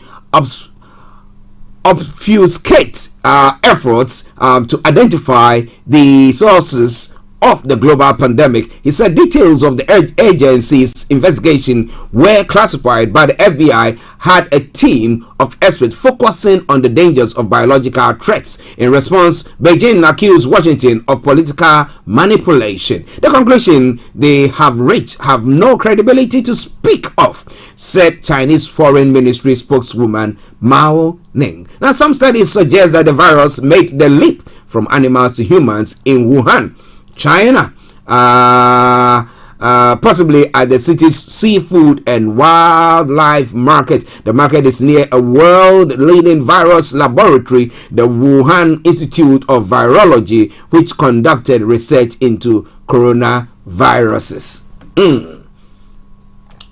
obfuscate efforts to identify the sources of the global pandemic. He said details of the agency's investigation were classified, but the FBI had a team of experts focusing on the dangers of biological threats. In response, Beijing accused Washington of political manipulation. The conclusion they have reached have no credibility to speak of, said Chinese Foreign Ministry spokeswoman Mao Ning. Now, some studies suggest that the virus made the leap from animals to humans in Wuhan, China, possibly at the city's seafood and wildlife market. The market is near a world-leading virus laboratory, the Wuhan Institute of Virology, which conducted research into coronaviruses.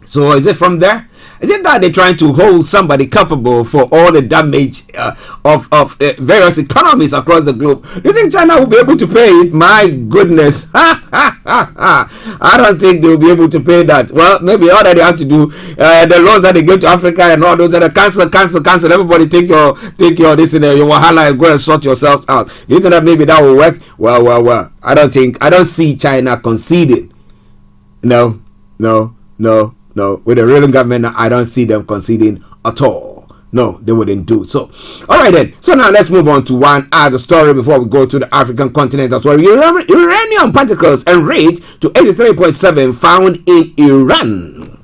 So is it from there? Is it that they're trying to hold somebody culpable for all the damage of various economies across the globe? Do you think China will be able to pay it? My goodness. I don't think they will be able to pay that. Well, maybe all that they have to do, the loans that they give to Africa and all those that are cancel. Everybody take your this in your wahala and go and sort yourself out. Do you think that maybe that will work? Well. I don't see China conceding. No. With the real government, I don't see them conceding at all. No, they wouldn't do so. All right then. So now let's move on to one other story before we go to the African continent as well. Uranium particles enriched to 83.7 found in Iran.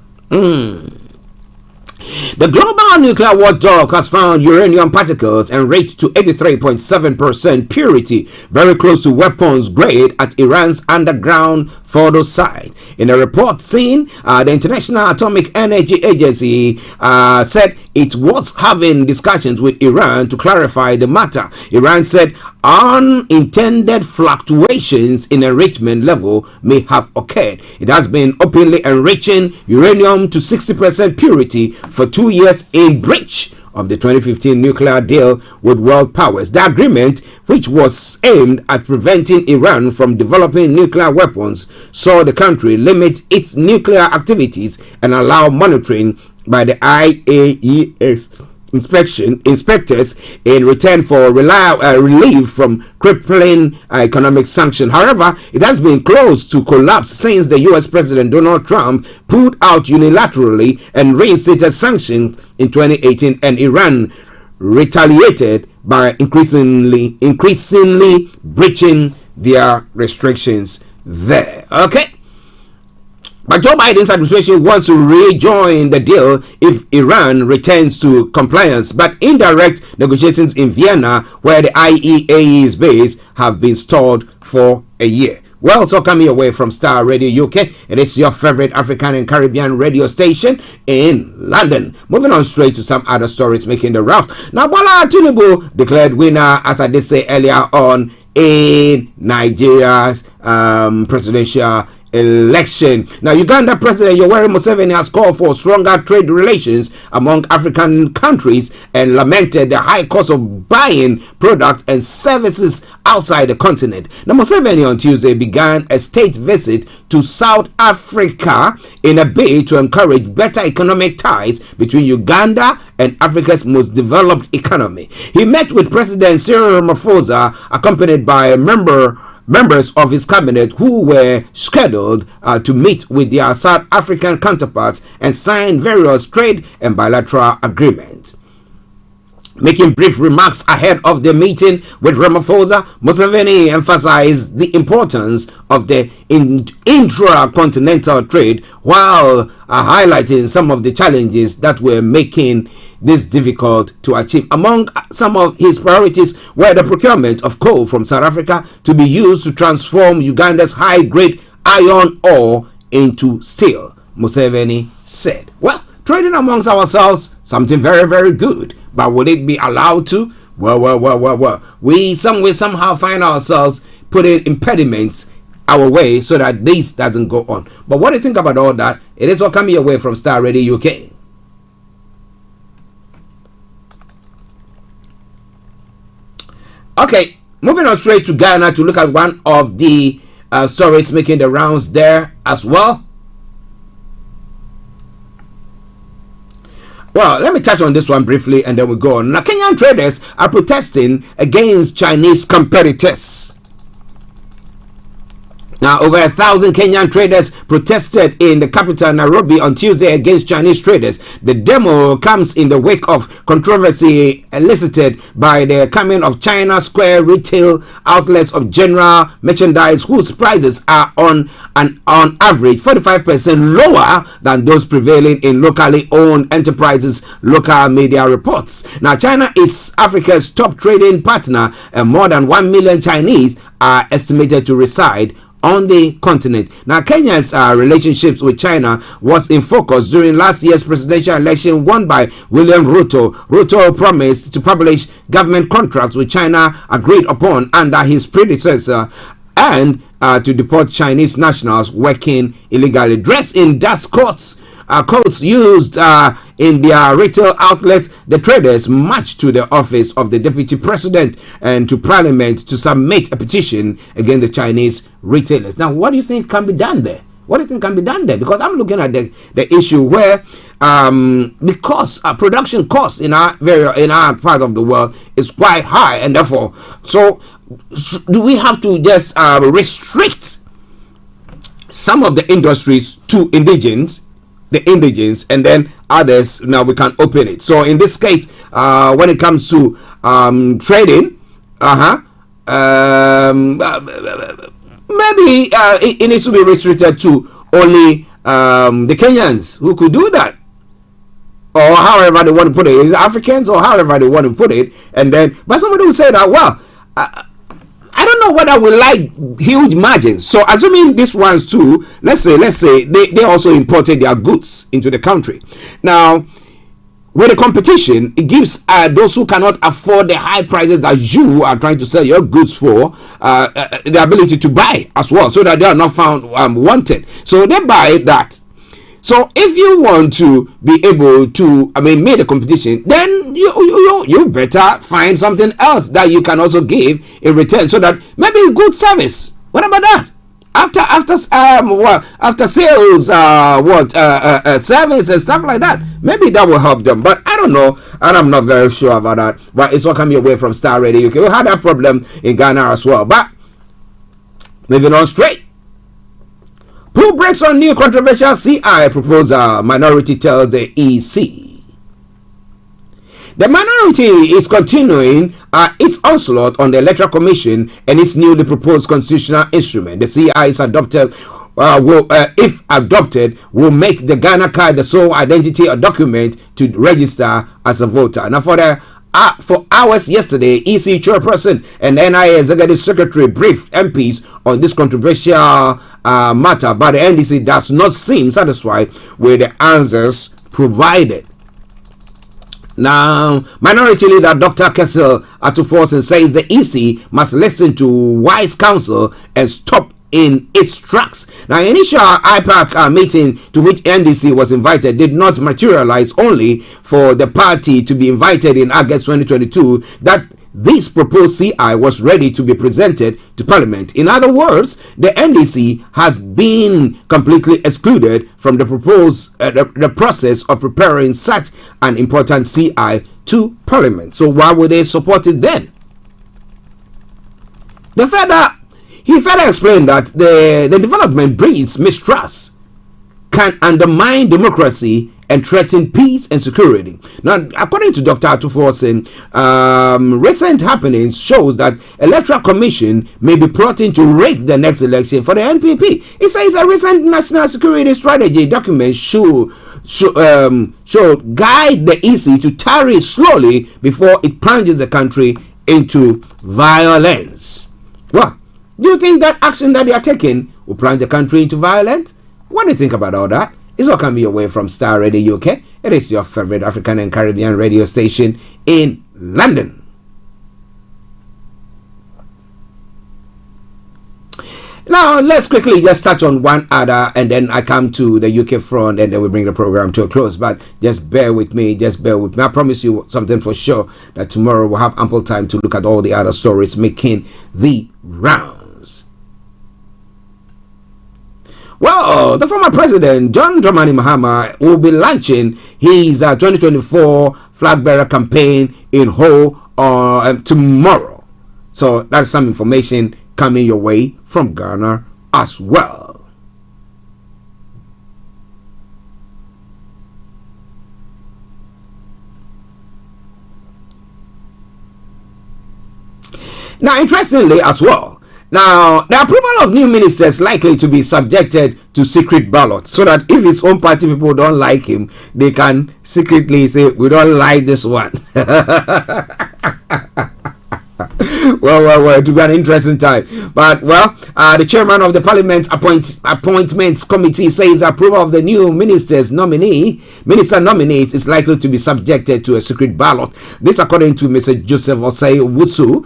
The Global Nuclear Watchdog has found uranium particles enriched to 83.7% purity, very close to weapons grade at Iran's underground Fordo site. In a report seen, the International Atomic Energy Agency said it was having discussions with Iran to clarify the matter. Iran said unintended fluctuations in enrichment level may have occurred. It has been openly enriching uranium to 60% purity for 2 years in breach of the 2015 nuclear deal with world powers. The agreement, which was aimed at preventing Iran from developing nuclear weapons, saw the country limit its nuclear activities and allow monitoring by the IAEA's inspectors in return for relief from crippling economic sanctions. However, it has been close to collapse since the US President Donald Trump pulled out unilaterally and reinstated sanctions in 2018, and Iran retaliated by increasingly breaching their restrictions there. Okay. But Joe Biden's administration wants to rejoin the deal if Iran returns to compliance. But indirect negotiations in Vienna, where the IAEA is based, have been stalled for a year. Well, so coming away from Starr Radio UK, it is your favorite African and Caribbean radio station in London. Moving on straight to some other stories making the round. Now, Bola Tinubu declared winner, as I did say earlier on, in Nigeria's presidential election. Now, Uganda President Yoweri Museveni has called for stronger trade relations among African countries and lamented the high cost of buying products and services outside the continent. Now, Museveni on Tuesday began a state visit to South Africa in a bid to encourage better economic ties between Uganda and Africa's most developed economy. He met with President Cyril Ramaphosa, accompanied by members of his cabinet who were scheduled to meet with their South African counterparts and sign various trade and bilateral agreements. Making brief remarks ahead of the meeting with Ramaphosa, Museveni emphasized the importance of the intra-continental trade while highlighting some of the challenges that were making this difficult to achieve. Among some of his priorities were the procurement of coal from South Africa to be used to transform Uganda's high-grade iron ore into steel, Museveni said. Well, trading amongst ourselves, something very, very good. But will it be allowed to? Well. We somehow find ourselves putting impediments our way so that this doesn't go on. But what do you think about all that? It is all coming away from Starr Radio UK. Okay, moving on straight to Ghana to look at one of the stories making the rounds there as well. Well, let me touch on this one briefly and then we go on. Now, Kenyan traders are protesting against Chinese competitors. Now, over 1,000 Kenyan traders protested in the capital, Nairobi, on Tuesday against Chinese traders. The demo comes in the wake of controversy elicited by the coming of China Square retail outlets of general merchandise whose prices are on average 45% lower than those prevailing in locally owned enterprises, local media reports. Now, China is Africa's top trading partner, and more than 1 million Chinese are estimated to reside on the continent. Now, Kenya's relationships with China was in focus during last year's presidential election won by William Ruto. Ruto promised to publish government contracts with China agreed upon under his predecessor and to deport Chinese nationals working illegally. Dressed in dust coats used in their retail outlets, the traders marched to the office of the deputy president and to parliament to submit a petition against the Chinese retailers. Now, what do you think can be done there? Because I'm looking at the issue where because production costs in our part of the world is quite high, and therefore, so do we have to just restrict some of the industries to the indigens, and then others now we can open it? So in this case, when it comes to trading, maybe it needs to be restricted to only the Kenyans who could do that, or however they want to put it, is Africans or however they want to put it. And then, but somebody would say that, well, I don't know whether we like huge margins. So assuming these ones too, let's say they also imported their goods into the country. Now, with the competition, it gives those who cannot afford the high prices that you are trying to sell your goods for the ability to buy as well, so that they are not found wanted. So they buy that. So if you want to be able to, make the competition, then you better find something else that you can also give in return, so that maybe good service. What about that? After sales, service and stuff like that, maybe that will help them. But I don't know, and I'm not very sure about that. But it's all coming away from Starr Radio UK. We had that problem in Ghana as well. But moving on straight. Who breaks on new controversial CI proposal? Minority tells the EC. The minority is continuing its onslaught on the Electoral Commission and its newly proposed constitutional instrument. The CI is adopted. If adopted, will make the Ghana card the sole identity or document to register as a voter. Now, for hours yesterday, EC chairperson and NIA executive secretary briefed MPs on this controversial matter, but the NDC does not seem satisfied with the answers provided. Now, Minority Leader Dr. Kessel Atuforsen says the EC must listen to wise counsel and stop in its tracks. Now, initial IPAC meeting to which NDC was invited did not materialize, only for the party to be invited in August 2022 that this proposed CI was ready to be presented to Parliament. In other words, the NDC had been completely excluded from the proposed the process of preparing such an important CI to Parliament. So why would they support it then? He further explained that the development breeds mistrust, can undermine democracy, and threaten peace and security. Now, according to Dr. Atuforsen, recent happenings shows that Electoral Commission may be plotting to rig the next election for the NPP. He says a recent national security strategy document should guide the EC to tarry slowly before it plunges the country into violence. Well, do you think that action that they are taking will plunge the country into violence? What do you think about all that? It's all coming your way from Starr Radio UK. It is your favorite African and Caribbean radio station in London. Now, let's quickly just touch on one other, and then I come to the UK front, and then we bring the program to a close. But just bear with me. I promise you something for sure, that tomorrow we'll have ample time to look at all the other stories making the rounds. Well, the former president, John Dramani Mahama, will be launching his 2024 flag bearer campaign in Ho tomorrow. So that's some information coming your way from Ghana as well. Now, interestingly as well, now, the approval of new ministers likely to be subjected to secret ballot, so that if his own party people don't like him, they can secretly say, we don't like this one. Well, it will be an interesting time. But, the chairman of the Parliament Appointments Committee says approval of the new minister nominees is likely to be subjected to a secret ballot. This, according to Mr. Joseph Osei Wutsu,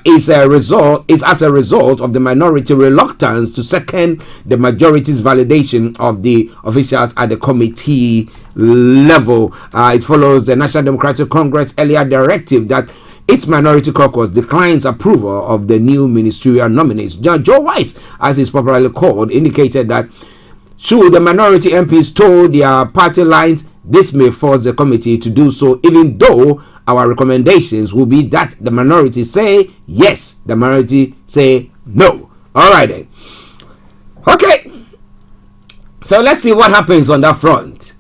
is as a result of the minority reluctance to second the majority's validation of the officials at the committee level. It follows the National Democratic Congress earlier directive that its minority caucus declines approval of the new ministerial nominees. Joe White, as is popularly called, indicated that should the minority MPs toe their party lines, this may force the committee to do so, even though our recommendations will be that the minority say yes, the minority say no. All right then. Okay. So let's see what happens on that front.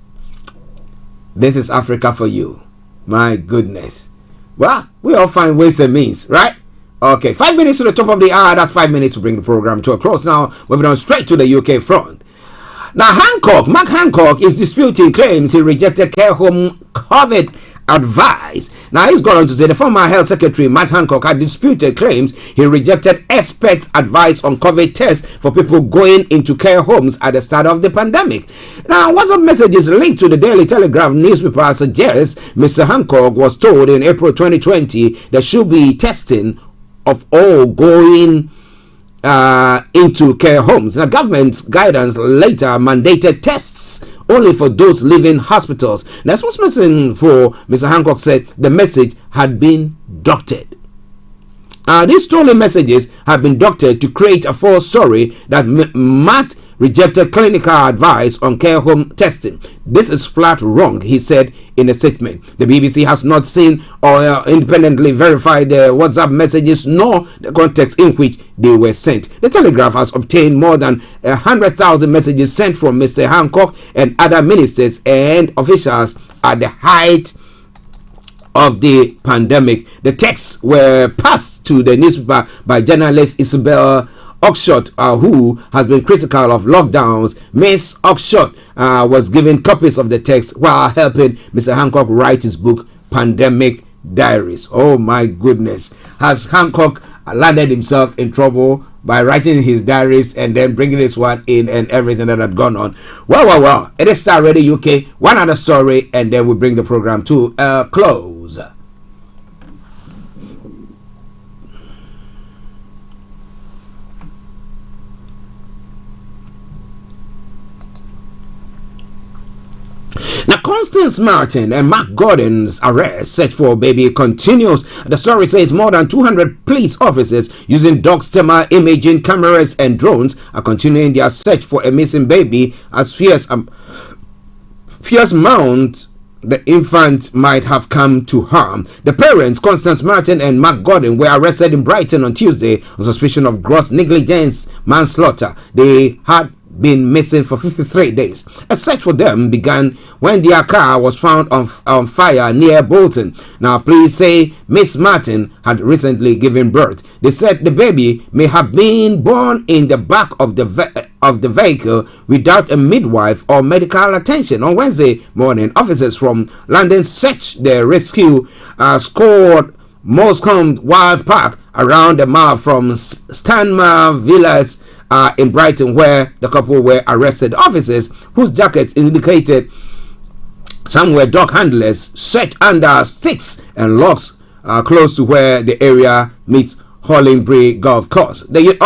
This is Africa for you. My goodness. Well, we all find ways and means, right? Okay, 5 minutes to the top of the hour. That's 5 minutes to bring the program to a close. Now, moving on straight to the UK front. Now, Mark Hancock is disputing claims he rejected care home COVID advice. Now, he's gone on to say the former health secretary, Matt Hancock, had disputed claims he rejected experts' advice on COVID tests for people going into care homes at the start of the pandemic. Now, WhatsApp messages linked to the Daily Telegraph newspaper suggest Mr. Hancock was told in April 2020 there should be testing of all going into care homes. The government's guidance later mandated tests only for those leaving hospitals. The spokesperson for Mr. Hancock said the message had been doctored. These stolen messages have been doctored to create a false story that Matt rejected clinical advice on care home testing. This is flat wrong, he said in a statement. The BBC has not seen or independently verified the WhatsApp messages nor the context in which they were sent. The Telegraph has obtained more than 100,000 messages sent from Mr. Hancock and other ministers and officials at the height of the pandemic. The texts were passed to the newspaper by journalist Isabel Oxshott, who has been critical of lockdowns. Miss Oxshott was given copies of the text while helping Mr. Hancock write his book, Pandemic Diaries. Oh my goodness. Has Hancock landed himself in trouble by writing his diaries and then bringing this one in and everything that had gone on? Well. It is Starr Radio UK. One other story and then we bring the program to a close. Now, Constance Martin and Mark Gordon's arrest search for baby continues. The story says more than 200 police officers using dog thermal imaging cameras and drones are continuing their search for a missing baby as fears mount the infant might have come to harm. The parents, Constance Martin and Mark Gordon, were arrested in Brighton on Tuesday on suspicion of gross negligence manslaughter. They had been missing for 53 days. A search for them began when their car was found on fire near Bolton. Now, police say Miss Martin had recently given birth. They said the baby may have been born in the back of the vehicle without a midwife or medical attention. On Wednesday morning, officers from London searched the rescue squad Moscombe Wild Park around the mile from Stanmore Villas in Brighton, where the couple were arrested. Officers whose jackets indicated some were dog handlers searched under sticks and logs close to where the area meets Hollingbury Golf Course. The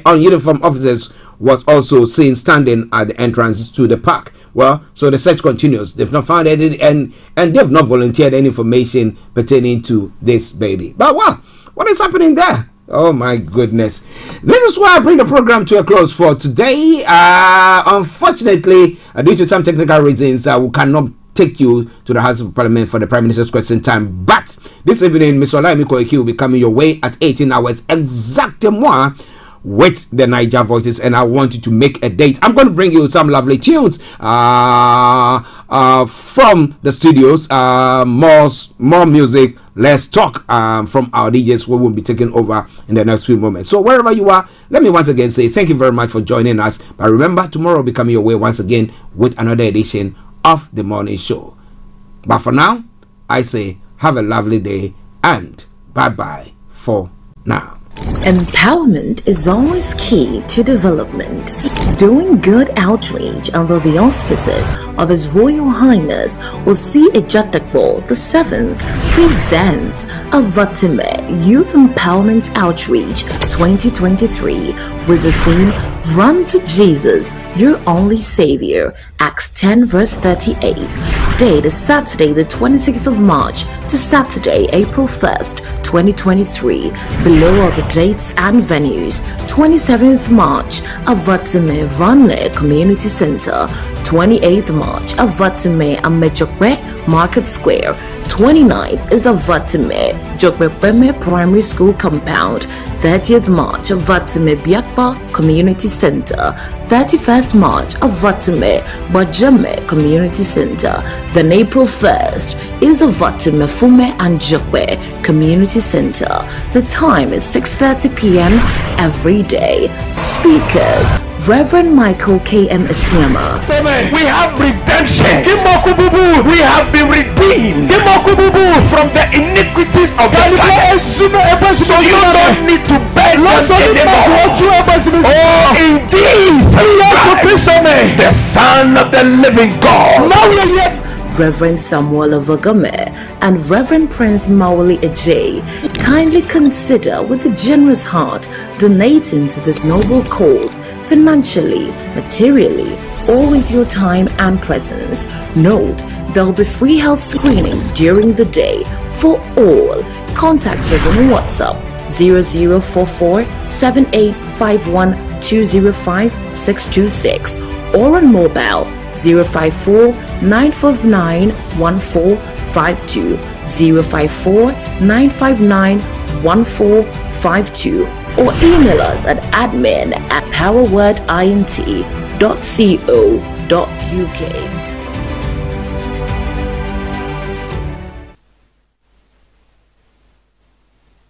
ununiformed officers was also seen standing at the entrance to the park. Well, so the search continues. They've not found any and they've not volunteered any information pertaining to this baby. But what is happening there? Oh my goodness. This is why I bring the program to a close for today. Unfortunately, due to some technical reasons, we cannot take you to the House of Parliament for the Prime Minister's question time. But this evening, Ms. Olayomi Koiki will be coming your way at 18 hours exactement with the Niger Voices, and I want you to make a date. I'm going to bring you some lovely tunes from the studios, more music, less talk from our DJs who will be taking over in the next few moments. So wherever you are, let me once again say thank you very much for joining us. But remember, tomorrow will be coming your way once again with another edition of the morning show. But for now, I say have a lovely day and bye-bye for now. Empowerment is always key to development. Doing good outreach under the auspices of His Royal Highness Osi Ejatakbo VII presents Avatime Youth Empowerment Outreach 2023 with the theme Run to Jesus, Your Only Savior, Acts 10 verse 38. Date is Saturday the 26th of March to Saturday April 1st, 2023. Below are the dates and venues. 27th March, Avatime Vanle Community Center. 28th March, Avatime Amechokwe Market Square. 29th is Avatime Jokbepeme Primary School Compound. 30th March of Vatime Biakpa Community Center, 31st March of Vatime Bajame Community Center. Then April 1st is of Vatime Fume and Jokwe Community Center. The time is 6:30 p.m. every day. Speakers: Reverend Michael K.M. Asiama. We have redemption. We have been redeemed from the iniquities of the past. So you don't need to beg them anymore. Oh, in Jesus Christ, the Son of the living God. Reverend Samuel Avagame and Reverend Prince Mawali Ejay, kindly consider with a generous heart donating to this noble cause financially, materially, or with your time and presence. Note, there will be free health screening during the day for all. Contact us on WhatsApp 0044 7851 205 626 or on mobile 054 959 1452 054 959 1452 or email us at admin@powerwordint.co.uk.